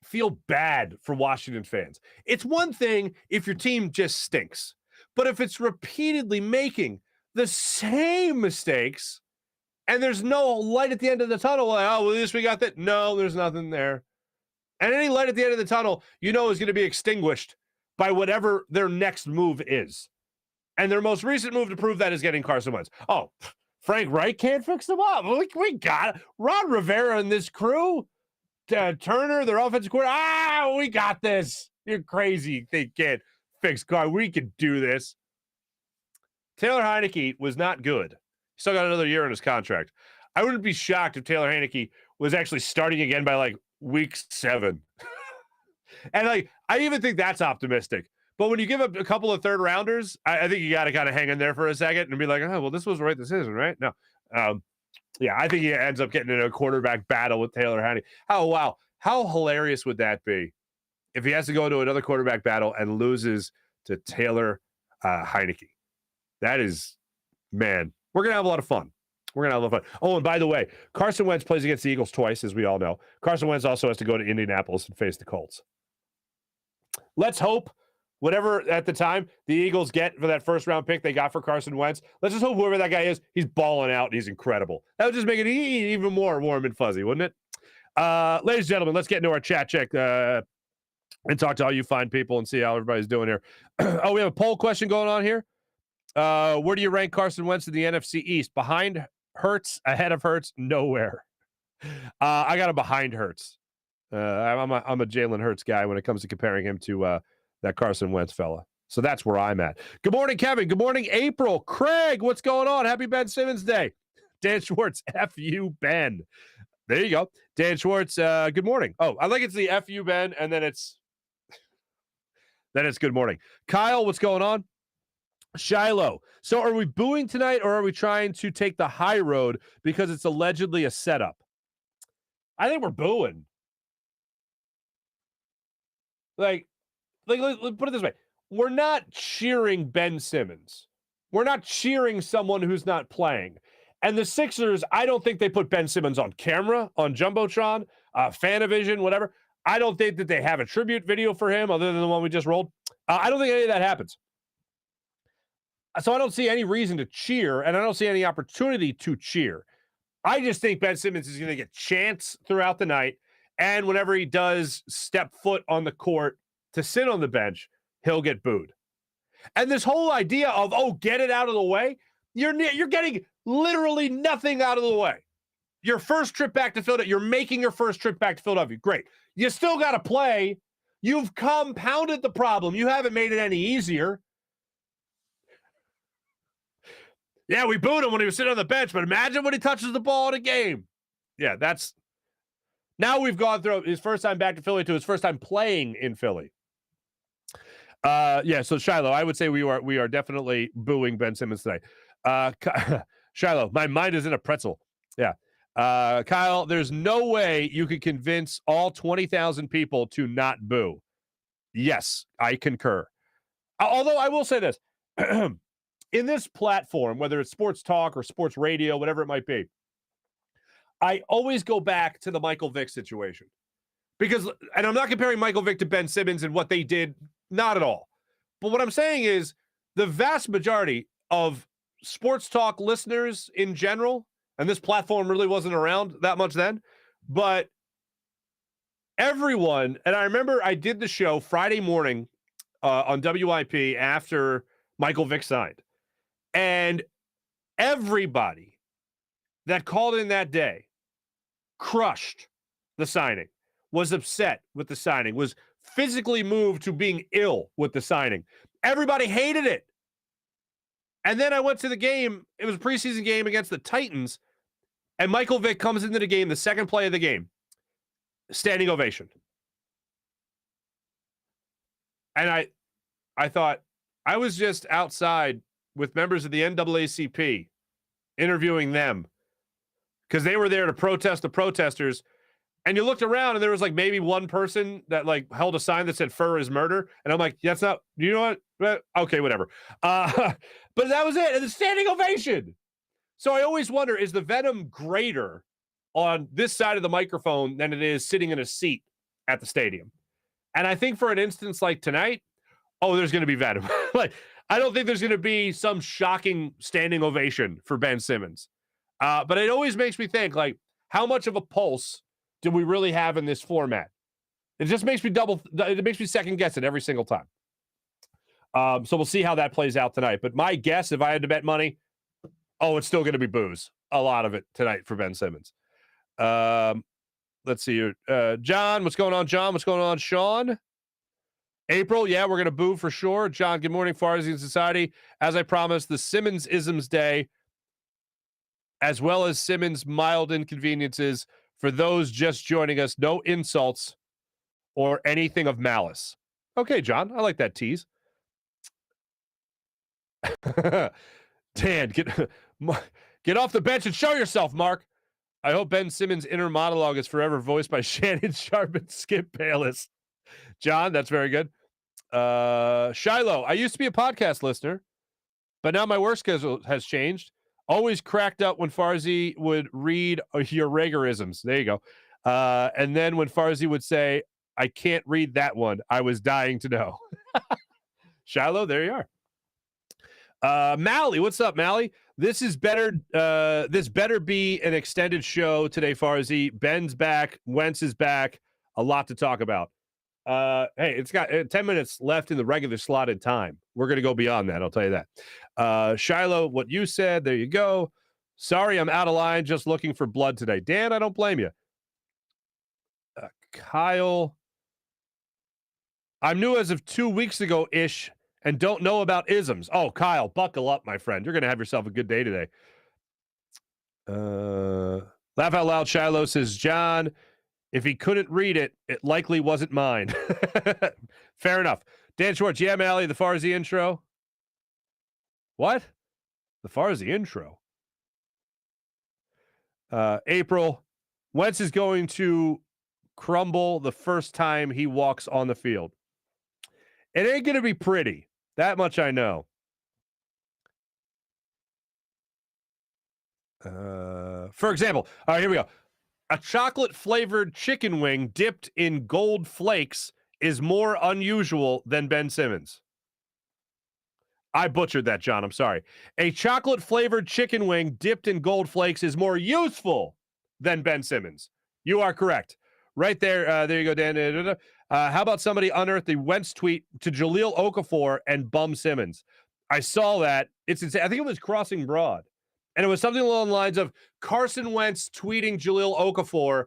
feel bad for Washington fans. It's one thing if your team just stinks. But if it's repeatedly making the same mistakes, and there's no light at the end of the tunnel, like, at least we got that. No, there's nothing there. And any light at the end of the tunnel, is going to be extinguished by whatever their next move is. And their most recent move to prove that is getting Carson Wentz. Oh, Frank Reich can't fix them up. We got it. Ron Rivera and this crew, Turner, their offensive coordinator. We got this. You're crazy. They can't fix Carson. We can do this. Taylor Heinicke was not good. Still got another year in his contract. I wouldn't be shocked if Taylor Heinicke was actually starting again by like week 7. And like, I even think that's optimistic. But when you give up a couple of third rounders, I think you got to kind of hang in there for a second and be like, well, this was the right decision, right? No. Yeah, I think he ends up getting in a quarterback battle with Taylor Heinicke. Oh, wow. How hilarious would that be if he has to go into another quarterback battle and loses to Taylor Heinicke? That is, man. We're going to have a lot of fun. Oh, and by the way, Carson Wentz plays against the Eagles twice, as we all know. Carson Wentz also has to go to Indianapolis and face the Colts. Let's hope whatever, at the time, the Eagles get for that first-round pick they got for Carson Wentz, let's just hope whoever that guy is, he's balling out and he's incredible. That would just make it even more warm and fuzzy, wouldn't it? Ladies and gentlemen, let's get into our chat check and talk to all you fine people and see how everybody's doing here. We have a poll question going on here. Where do you rank Carson Wentz in the NFC East? Behind Hurts, ahead of Hurts, nowhere. I got him behind Hurts. I'm a Jalen Hurts guy when it comes to comparing him to that Carson Wentz fella. So that's where I'm at. Good morning, Kevin. Good morning, April. Craig, what's going on? Happy Ben Simmons Day. Dan Schwartz, F you, Ben. There you go. Dan Schwartz, good morning. Oh, I like it's the F you, Ben, and then it's good morning. Kyle, what's going on? Shiloh. So are we booing tonight or are we trying to take the high road because it's allegedly a setup? I think we're booing. Like let's put it this way. We're not cheering Ben Simmons. We're not cheering someone who's not playing. And the Sixers, I don't think they put Ben Simmons on camera, on Jumbotron, Fanavision, whatever. I don't think that they have a tribute video for him other than the one we just rolled. I don't think any of that happens. So I don't see any reason to cheer, and I don't see any opportunity to cheer. I just think Ben Simmons is going to get chance throughout the night, and whenever he does step foot on the court to sit on the bench, he'll get booed. And this whole idea of, get it out of the way, you're getting literally nothing out of the way. Your first trip back to Philadelphia, you're making your first trip back to Philadelphia. Great. You still got to play. You've compounded the problem. You haven't made it any easier. Yeah, we booed him when he was sitting on the bench, but imagine when he touches the ball in a game. Yeah, now we've gone through his first time back to Philly to his first time playing in Philly. So Shiloh, I would say we are definitely booing Ben Simmons today. Shiloh, my mind is in a pretzel. Yeah. Kyle, there's no way you could convince all 20,000 people to not boo. Yes, I concur. Although I will say this. In this platform, whether it's sports talk or sports radio, whatever it might be, I always go back to the Michael Vick situation. Because, and I'm not comparing Michael Vick to Ben Simmons and what they did, not at all. But what I'm saying is the vast majority of sports talk listeners in general, and this platform really wasn't around that much then, but everyone, and I remember I did the show Friday morning on WIP after Michael Vick signed. And everybody that called in that day crushed the signing, was upset with the signing, was physically moved to being ill with the signing. Everybody hated it. And then I went to the game. It was a preseason game against the Titans. And Michael Vick comes into the game, the second play of the game. Standing ovation. And I thought, I was just outside with members of the NAACP interviewing them because they were there to protest the protesters. And you looked around and there was like maybe one person that like held a sign that said "Fur is murder." And I'm like, that's not, you know what? Okay, whatever. But that was it. And the standing ovation. So I always wonder, is the venom greater on this side of the microphone than it is sitting in a seat at the stadium? And I think for an instance like tonight, there's going to be venom. Like, I don't think there's going to be some shocking standing ovation for Ben Simmons. But it always makes me think, like, how much of a pulse do we really have in this format? It just makes me second guess it every single time. So we'll see how that plays out tonight. But my guess, if I had to bet money, it's still going to be booze. A lot of it tonight for Ben Simmons. Let's see here. John, what's going on, John? What's going on, Sean? April, yeah, we're going to boo for sure. John, good morning, Farzy and Society. As I promised, the Simmons Isms Day, as well as Simmons' mild inconveniences. For those just joining us, no insults or anything of malice. Okay, John, I like that tease. Dan, get off the bench and show yourself, Marc. I hope Ben Simmons' inner monologue is forever voiced by Shannon Sharp and Skip Bayless. John, that's very good. Shiloh, I used to be a podcast listener, but now my work schedule has changed. Always cracked up when Farzy would read your Ragerisms. There you go. And then when Farzy would say, I can't read that one, I was dying to know. Shiloh, there you are. Mally, what's up, Mally? This better be an extended show today, Farzy. Ben's back. Wentz is back. A lot to talk about. Hey, it's got 10 minutes left in the regular slotted time. We're going to go beyond that. I'll tell you that. Shiloh, what you said, there you go. Sorry, I'm out of line. Just looking for blood today. Dan, I don't blame you. Kyle, I'm new as of 2 weeks ago-ish and don't know about isms. Oh, Kyle, buckle up, my friend. You're going to have yourself a good day today. Laugh out loud, Shiloh says, John, if he couldn't read it, it likely wasn't mine. Fair enough. Dan Schwartz, yeah, Mally, the Farzy intro. What? The Farzy intro. April, Wentz is going to crumble the first time he walks on the field. It ain't going to be pretty. That much I know. For example, all right, here we go. A chocolate-flavored chicken wing dipped in gold flakes is more unusual than Ben Simmons. I butchered that, John. I'm sorry. A chocolate-flavored chicken wing dipped in gold flakes is more useful than Ben Simmons. You are correct. Right there. There you go, Dan. How about somebody unearth the Wentz tweet to Jahlil Okafor and bum Simmons? I saw that. It's insane. I think it was Crossing Broad. And it was something along the lines of Carson Wentz tweeting Jahlil Okafor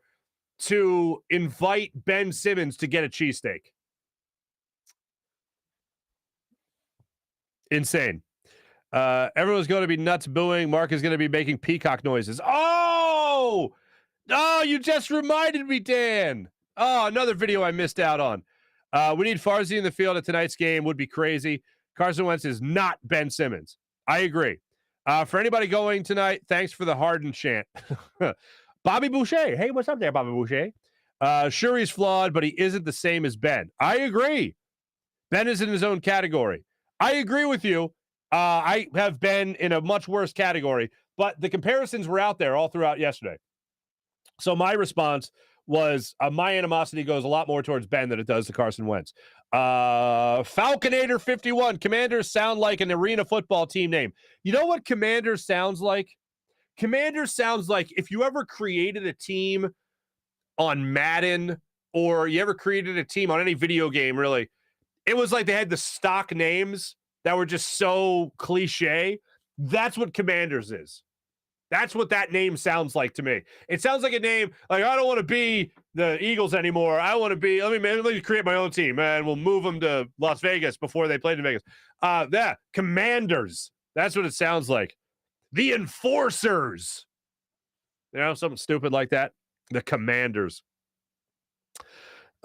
to invite Ben Simmons to get a cheesesteak. Insane. Everyone's going to be nuts booing. Marc is going to be making peacock noises. Oh, you just reminded me, Dan. Oh, another video I missed out on. We need Farzy in the field at tonight's game. Would be crazy. Carson Wentz is not Ben Simmons. I agree. For anybody going tonight, thanks for the Harden chant. Bobby Boucher. Hey, what's up there, Bobby Boucher? Sure, he's flawed, but he isn't the same as Ben. I agree. Ben is in his own category. I agree with you. I have Ben in a much worse category, but the comparisons were out there all throughout yesterday. So my response was my animosity goes a lot more towards Ben than it does to Carson Wentz. Falconator 51. Commanders sound like an arena football team name. You know what Commanders sounds like? Commanders sounds like if you ever created a team on Madden or you ever created a team on any video game, really, it was like they had the stock names that were just so cliche. That's what Commanders is. That's what that name sounds like to me. It sounds like a name like I don't want to be the Eagles anymore. I want to be. Let me create my own team, and we'll move them to Las Vegas before they played in Vegas. Commanders. That's what it sounds like. The Enforcers. You know, something stupid like that. The Commanders.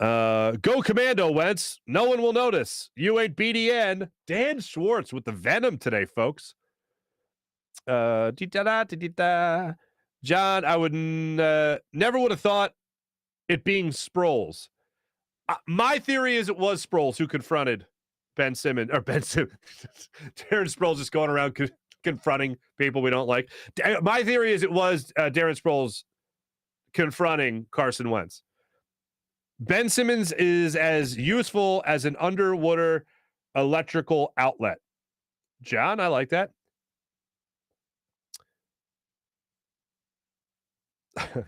Go Commando, Wentz. No one will notice. You ain't BDN. Dan Schwartz with the Venom today, folks. John, I would never would have thought it being Sproles. My theory is it was Sproles who confronted Ben Simmons. Darren Sproles just going around confronting people we don't like. My theory is it was Darren Sproles confronting Carson Wentz. Ben Simmons is as useful as an underwater electrical outlet. John, I like that.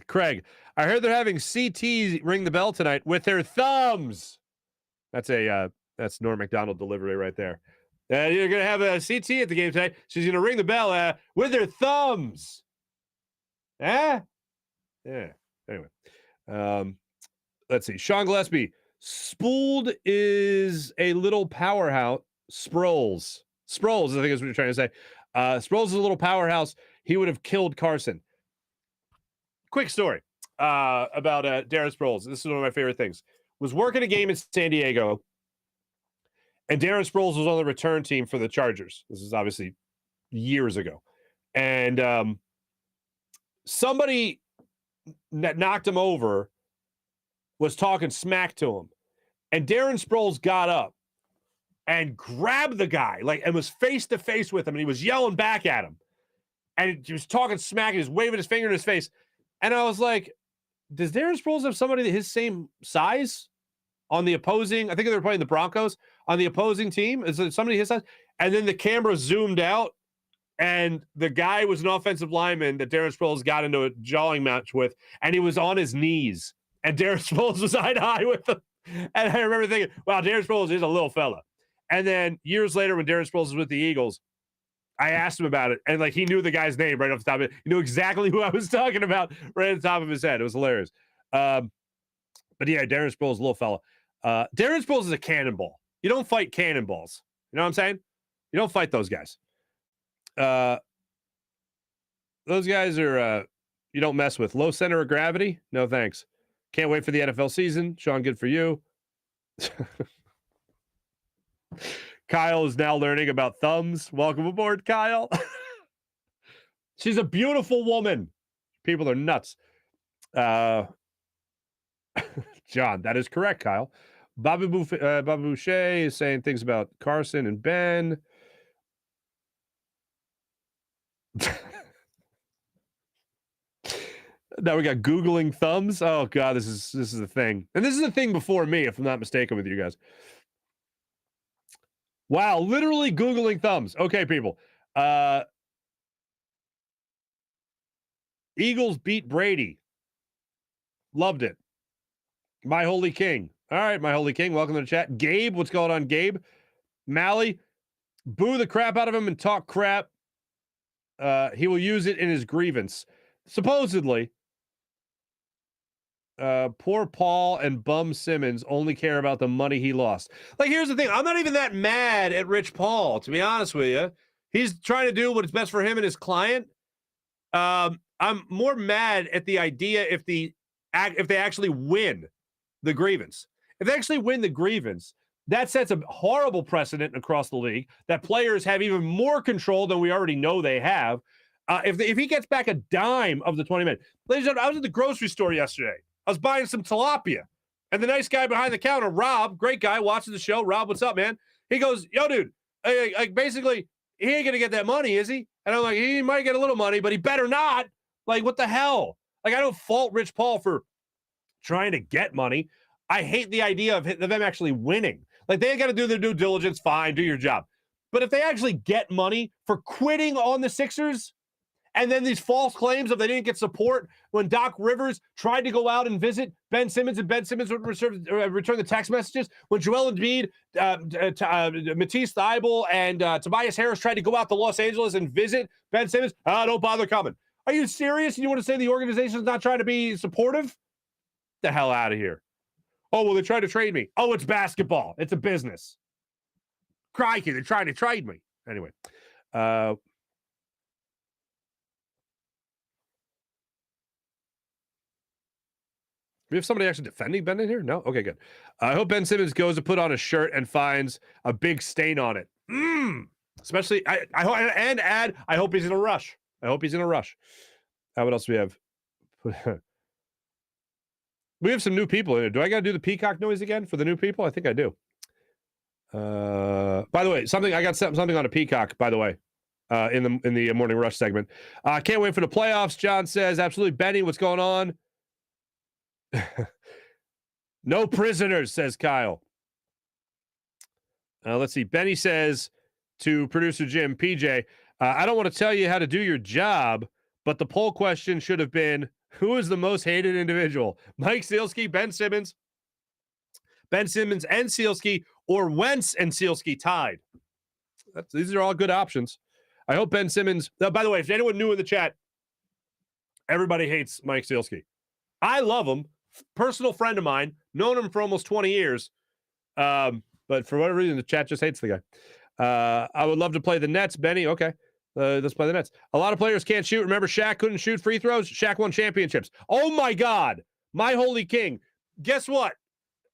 Craig, I heard they're having CT ring the bell tonight with their thumbs. That's Norm Macdonald delivery right there. You're gonna have a CT at the game tonight. She's gonna ring the bell with her thumbs. Yeah. Anyway, let's see. Sean Gillespie, Spooled is a little powerhouse. Sproles, I think is what you're trying to say. Sproles is a little powerhouse. He would have killed Carson. Quick story about Darren Sproles. This is one of my favorite things. Was working a game in San Diego, and Darren Sproles was on the return team for the Chargers. This is obviously years ago. And somebody that knocked him over was talking smack to him. And Darren Sproles got up and grabbed the guy, and was face-to-face with him, and he was yelling back at him. And he was talking smack, and he was waving his finger in his face. And I was like, does Darren Sproles have somebody his same size on the opposing? I think they were playing the Broncos on the opposing team. Is it somebody his size? And then the camera zoomed out, and the guy was an offensive lineman that Darren Sproles got into a jawing match with, and he was on his knees. And Darren Sproles was eye to eye with him. And I remember thinking, wow, Darren Sproles is a little fella. And then years later, when Darren Sproles was with the Eagles, I asked him about it, and he knew the guy's name right off the top of it. He knew exactly who I was talking about right at the top of his head. It was hilarious. But yeah, Darren Sproles, a little fella. Darren Sproles is a cannonball. You don't fight cannonballs. You know what I'm saying? You don't fight those guys. Those guys are you don't mess with. Low center of gravity? No thanks. Can't wait for the NFL season. Sean, good for you. Kyle is now learning about thumbs. Welcome aboard, Kyle. She's a beautiful woman. People are nuts. John, that is correct, Kyle. Bobby Boucher is saying things about Carson and Ben. Now we got Googling thumbs. Oh God, this is a thing. And this is a thing before me, if I'm not mistaken with you guys. Wow, literally Googling thumbs. Okay, people. Eagles beat Brady. Loved it. My Holy King. All right, My Holy King. Welcome to the chat. Gabe, what's going on, Gabe? Mally, boo the crap out of him and talk crap. He will use it in his grievance. Supposedly, poor Paul and bum Simmons only care about the money he lost. Here's the thing. I'm not even that mad at Rich Paul, to be honest with you. He's trying to do what's best for him and his client. I'm more mad at the idea if they actually win the grievance. If they actually win the grievance, that sets a horrible precedent across the league that players have even more control than we already know they have. If he gets back a dime of the 20 minutes. Ladies and gentlemen, I was at the grocery store yesterday. I was buying some tilapia. And the nice guy behind the counter, Rob, great guy, watching the show. Rob, what's up, man? He goes, yo, dude, like basically, he ain't going to get that money, is he? And I'm like, he might get a little money, but he better not. Like, what the hell? Like, I don't fault Rich Paul for trying to get money. I hate the idea of them actually winning. Like, they got to do their due diligence. Fine, do your job. But if they actually get money for quitting on the Sixers, and then these false claims of they didn't get support when Doc Rivers tried to go out and visit Ben Simmons, and Ben Simmons would return the text messages. When Joel Embiid, Matisse Thybulle, and Tobias Harris tried to go out to Los Angeles and visit Ben Simmons, don't bother coming. Are you serious? You want to say the organization's not trying to be supportive? Get the hell out of here. Oh, well, they tried to trade me. Oh, it's basketball. It's a business. Crikey, they're trying to trade me. Anyway, we have somebody actually defending Ben in here? No? Okay, good. I hope Ben Simmons goes to put on a shirt and finds a big stain on it. Especially, I hope he's in a rush. I hope he's in a rush. What else do we have? We have some new people in here. Do I got to do the peacock noise again for the new people? I think I do. By the way, I got something on a peacock, by the way, in the Morning Rush segment. Can't wait for the playoffs, John says. Absolutely. Benny, what's going on? No prisoners, says Kyle. Let's see. Benny says to producer Jim, PJ, I don't want to tell you how to do your job, but the poll question should have been, who is the most hated individual? Mike Sealski, Ben Simmons and Sealski, or Wentz and Sealski tied? These are all good options. I hope Ben Simmons. By the way, if anyone new in the chat, everybody hates Mike Sealski. I love him. Personal friend of mine, known him for almost 20 years. But for whatever reason, the chat just hates the guy. I would love to play the Nets, Benny. Okay, let's play the Nets. A lot of players can't shoot. Remember, Shaq couldn't shoot free throws. Shaq won championships. Oh my God, my holy king! Guess what?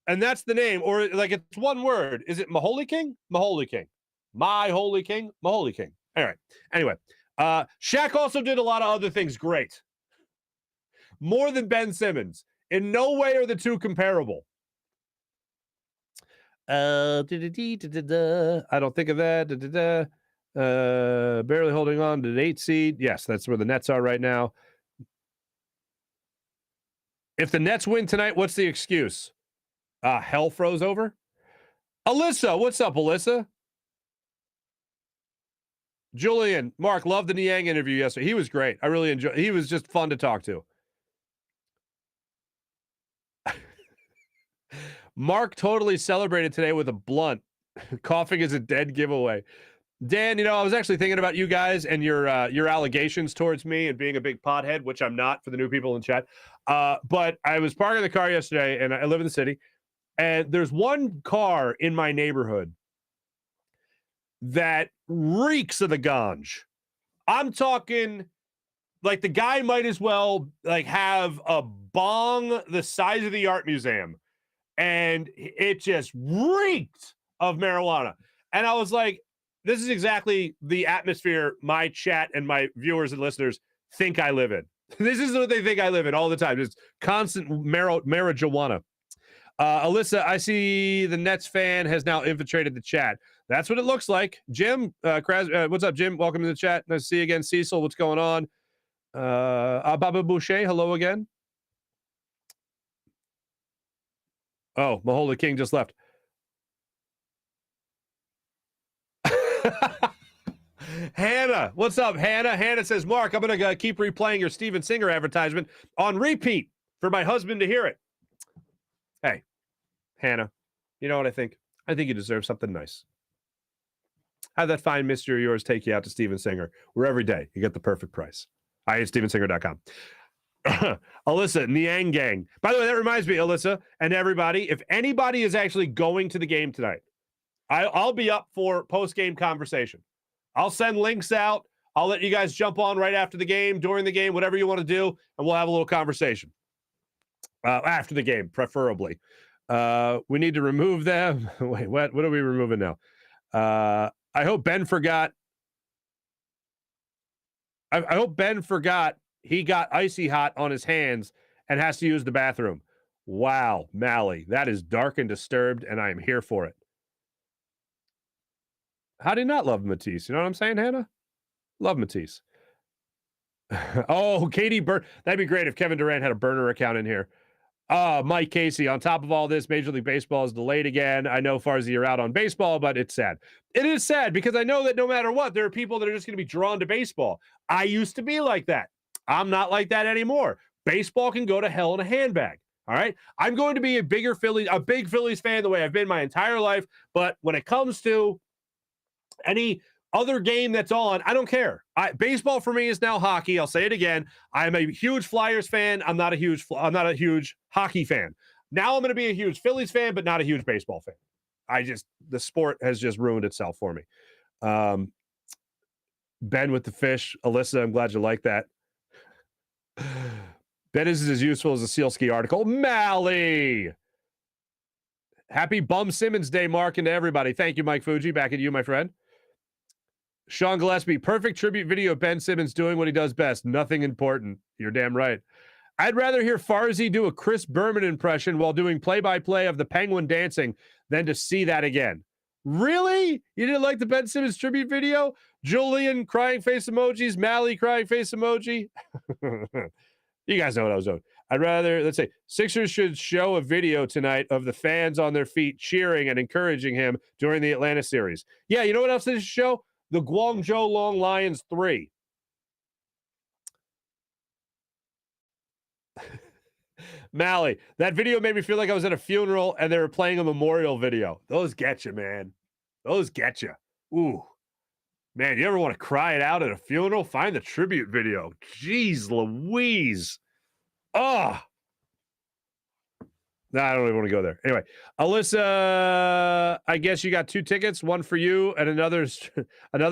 And that's the name, or like it's one word. Is it Maholy King? Maholy King. My holy king. Maholy King. All right. Anyway, Shaq also did a lot of other things great. More than Ben Simmons. In no way are the two comparable. I don't think of that. Barely holding on to the 8 seed. Yes, that's where the Nets are right now. If the Nets win tonight, what's the excuse? Hell froze over? Alyssa, what's up, Alyssa? Julian, Mark, loved the Niang interview yesterday. He was great. I really enjoyed. He was just fun to talk to. Mark totally celebrated today with a blunt. Coughing is a dead giveaway. Dan, I was actually thinking about you guys and your allegations towards me and being a big pothead, which I'm not for the new people in the chat. But I was parking the car yesterday, and I live in the city, and there's one car in my neighborhood that reeks of the ganj. I'm talking like the guy might as well like have a bong the size of the art museum. And it just reeked of marijuana. And I was like, this is exactly the atmosphere my chat and my viewers and listeners think I live in. This is what they think I live in all the time. Just constant marijuana. Alyssa, I see the Nets fan has now infiltrated the chat. That's what it looks like. Jim, what's up, Jim? Welcome to the chat. Nice to see you again. Cecil, what's going on? Baba Boucher, hello again. Oh, Mahola King just left. Hannah, what's up, Hannah? Hannah says, Mark, I'm going to keep replaying your Steven Singer advertisement on repeat for my husband to hear it. Hey, Hannah, you know what I think? I think you deserve something nice. Have that fine mister of yours take you out to Steven Singer, where every day you get the perfect price. I hate stevensinger.com. Alyssa, Niang Gang. By the way, that reminds me, Alyssa, and everybody, if anybody is actually going to the game tonight, I'll be up for post-game conversation. I'll send links out. I'll let you guys jump on right after the game, during the game, whatever you want to do, and we'll have a little conversation. After the game, preferably. We need to remove them. Wait, what are we removing now? I hope Ben forgot. I hope Ben forgot he got icy hot on his hands and has to use the bathroom. Wow, Mally, that is dark and disturbed, and I am here for it. How do you not love Matisse? You know what I'm saying, Hannah? Love Matisse. Oh, Katie that'd be great if Kevin Durant had a burner account in here. Mike Casey, on top of all this, Major League Baseball is delayed again. I know, Farzy, you're out on baseball, but it's sad. It is sad because I know that no matter what, there are people that are just going to be drawn to baseball. I used to be like that. I'm not like that anymore. Baseball can go to hell in a handbag. All right. I'm going to be a big Phillies fan the way I've been my entire life. But when it comes to any other game that's on, I don't care. Baseball for me is now hockey. I'll say it again. I'm a huge Flyers fan. I'm not a huge hockey fan. Now I'm going to be a huge Phillies fan, but not a huge baseball fan. The sport has just ruined itself for me. Ben with the fish. Alyssa, I'm glad you like that. Ben is as useful as a Sealski article. Mally. Happy Bum Simmons Day, Marc, and to everybody. Thank you, Mike Fuji. Back at you, my friend. Sean Gillespie, perfect tribute video of Ben Simmons doing what he does best. Nothing important. You're damn right. I'd rather hear Farzy do a Chris Berman impression while doing play-by-play of the Penguin dancing than to see that again. Really? You didn't like the Ben Simmons tribute video? Julian crying face emojis, Mally crying face emoji. You guys know what I was doing. I'd rather, let's say, Sixers should show a video tonight of the fans on their feet cheering and encouraging him during the Atlanta series. Yeah, you know what else they should show? The Guangzhou Long Lions 3. Mally, that video made me feel like I was at a funeral and they were playing a memorial video. Those get you, man. Those get you. Ooh. Man, you ever want to cry it out at a funeral? Find the tribute video. Jeez Louise. Oh. No, I don't even want to go there. Anyway, Alyssa, I guess you got 2 tickets, one for you and another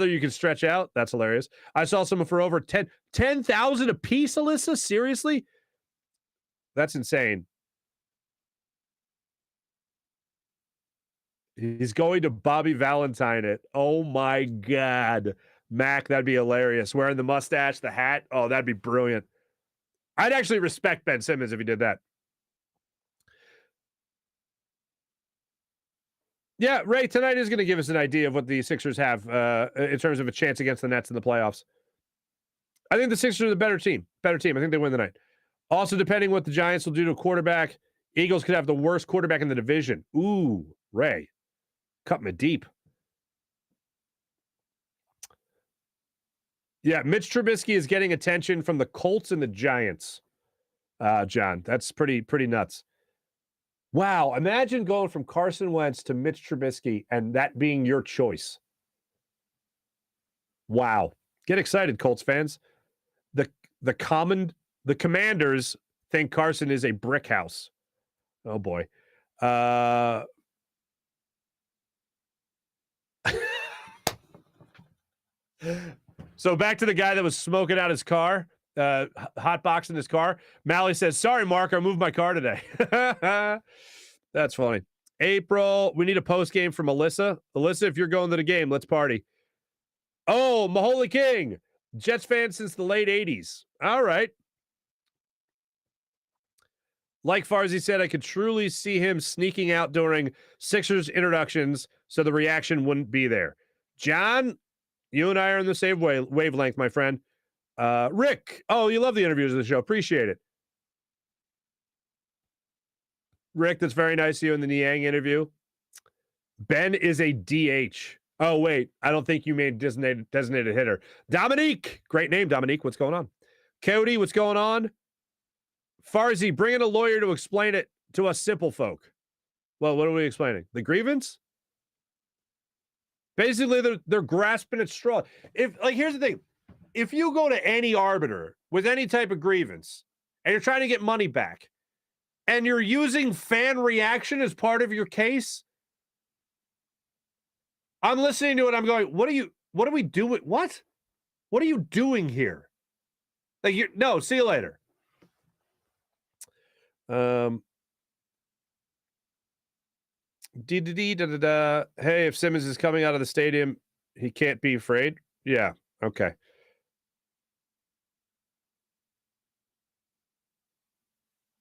you can stretch out. That's hilarious. I saw someone for over 10,000 a piece, Alyssa? Seriously? That's insane. He's going to Bobby Valentine it. Oh, my God. Mac, that'd be hilarious. Wearing the mustache, the hat. Oh, that'd be brilliant. I'd actually respect Ben Simmons if he did that. Yeah, Ray, tonight is going to give us an idea of what the Sixers have in terms of a chance against the Nets in the playoffs. I think the Sixers are the better team. I think they win the night. Also, depending what the Giants will do to a quarterback, Eagles could have the worst quarterback in the division. Ooh, Ray. Cut me deep. Yeah, Mitch Trubisky is getting attention from the Colts and the Giants. John, that's pretty nuts. Wow, imagine going from Carson Wentz to Mitch Trubisky and that being your choice. Wow. Get excited, Colts fans. The Commanders think Carson is a brick house. Oh, boy. So back to the guy that was smoking out his car, hot boxing his car. Mally says, sorry, Marc, I moved my car today. That's funny. April, we need a post game for Melissa. Melissa, if you're going to the game, let's party. Oh, Maholy King. Jets fan since the late 80s. All right. Like Farzy said, I could truly see him sneaking out during Sixers introductions so the reaction wouldn't be there. John, you and I are in the same wavelength, my friend. Rick, oh, you love the interviews of the show. Appreciate it. Rick, that's very nice of you in the Niang interview. Ben is a DH. Oh, wait. I don't think you made designated hitter. Dominique. Great name, Dominique. What's going on? Cody, what's going on? Farzy, bring in a lawyer to explain it to us simple folk. Well, what are we explaining? The grievance? Basically, they're grasping at straw. Here's the thing. If you go to any arbiter with any type of grievance and you're trying to get money back and you're using fan reaction as part of your case, I'm listening to it. I'm going, what are we doing? What are you doing here? No, see you later. Hey, if Simmons is coming out of the stadium, he can't be afraid. Yeah. Okay.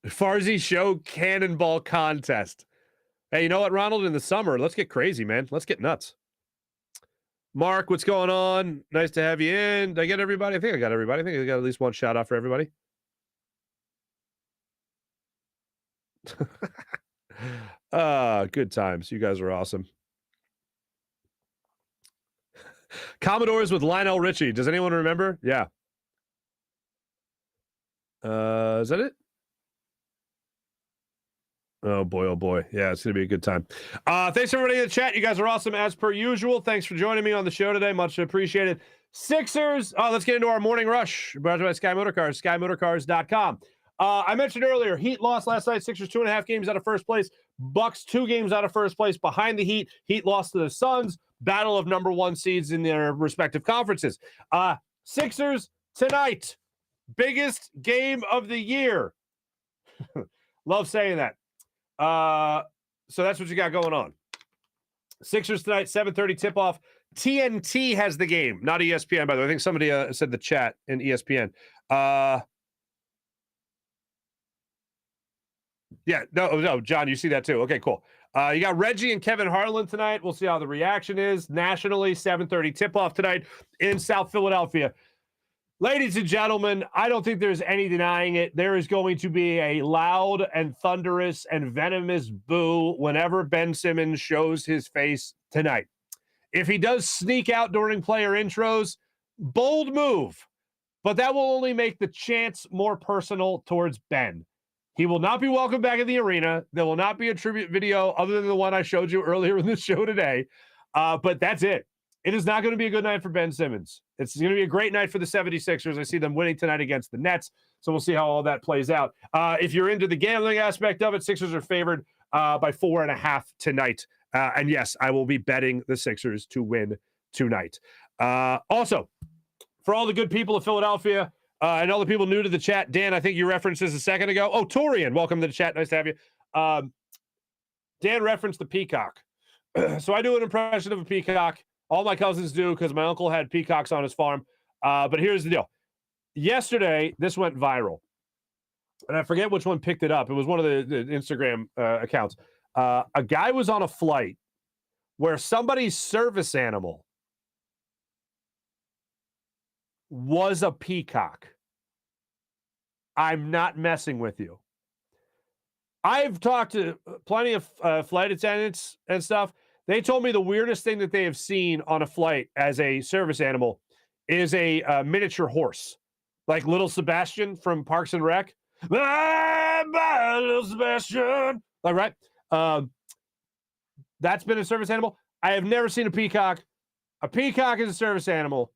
Farzy show cannonball contest. Hey, you know what, Ronald? In the summer, let's get crazy, man. Let's get nuts. Marc, what's going on? Nice to have you in. Did I get everybody? I think I got everybody. I think I got at least one shout out for everybody. Good times. You guys are awesome. Commodores with Lionel Richie. Does anyone remember? Yeah. Is that it? Oh boy. Yeah, it's gonna be a good time. Thanks everybody in the chat. You guys are awesome as per usual. Thanks for joining me on the show today. Much appreciated. Sixers. Let's get into our morning rush. Brought to you by Sky Motorcars, SkyMotorcars.com. I mentioned earlier, Heat lost last night. Sixers 2.5 games out of first place. Bucks 2 games out of first place behind the Heat. Heat lost to the Suns. Battle of number 1 seeds in their respective conferences. Sixers tonight. Biggest game of the year. Love saying that. So that's what you got going on. Sixers tonight, 7:30 tip-off. TNT has the game, not ESPN, by the way. I think somebody said the chat in ESPN. Yeah, no, John, you see that too. Okay, cool. You got Reggie and Kevin Harlan tonight. We'll see how the reaction is. Nationally, 7:30 tip-off tonight in South Philadelphia. Ladies and gentlemen, I don't think there's any denying it. There is going to be a loud and thunderous and venomous boo whenever Ben Simmons shows his face tonight. If he does sneak out during player intros, bold move. But that will only make the chance more personal towards Ben. He will not be welcome back in the arena. There will not be a tribute video other than the one I showed you earlier in the show today. But that's it. It is not going to be a good night for Ben Simmons. It's going to be a great night for the 76ers. I see them winning tonight against the Nets, so we'll see how all that plays out. If you're into the gambling aspect of it, Sixers are favored by 4.5 tonight. And yes, I will be betting the Sixers to win tonight. Also, for all the good people of Philadelphia and all the people new to the chat, Dan, I think you referenced this a second ago. Oh, Torian, welcome to the chat. Nice to have you. Dan referenced the peacock. So I do an impression of a peacock. All my cousins do because my uncle had peacocks on his farm. But here's the deal. Yesterday, this went viral. And I forget which one picked it up. It was one of the Instagram accounts. A guy was on a flight where somebody's service animal was a peacock. I'm not messing with you. I've talked to plenty of flight attendants and stuff. They told me the weirdest thing that they have seen on a flight as a service animal is a miniature horse, like Little Sebastian from Parks and Rec. Bye, Little Sebastian. All right. That's been a service animal. I have never seen a peacock. A peacock is a service animal.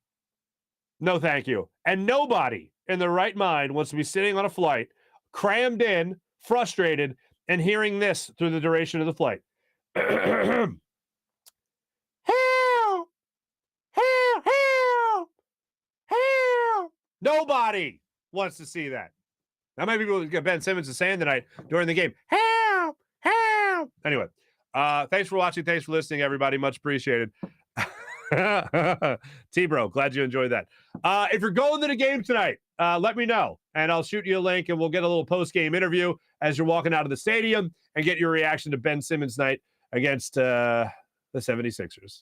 No, thank you. And nobody in their right mind wants to be sitting on a flight, crammed in, frustrated, and hearing this through the duration of the flight. Nobody wants to see that. That might be what Ben Simmons is saying tonight during the game. Help! Help! Anyway, thanks for watching. Thanks for listening, everybody. Much appreciated. T-Bro, glad you enjoyed that. If you're going to the game tonight, let me know, and I'll shoot you a link, and we'll get a little post-game interview as you're walking out of the stadium and get your reaction to Ben Simmons' night against the 76ers.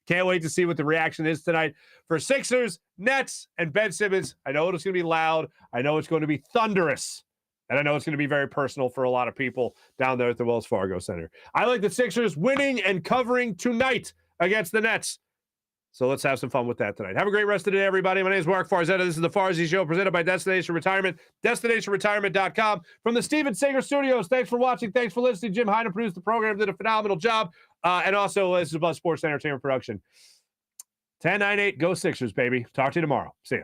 Can't wait to see what the reaction is tonight for Sixers, Nets, and Ben Simmons. I know it's going to be loud. I know it's going to be thunderous. And I know it's going to be very personal for a lot of people down there at the Wells Fargo Center. I like the Sixers winning and covering tonight against the Nets. So let's have some fun with that tonight. Have a great rest of the day, everybody. My name is Marc Farzetta. This is the Farzy Show presented by Destination Retirement, DestinationRetirement.com. From the Steven Singer Studios, thanks for watching. Thanks for listening. Jim Heine produced the program, did a phenomenal job. And also, this is Buzz Sports Entertainment Production. 10-9-8, go Sixers, baby. Talk to you tomorrow. See ya.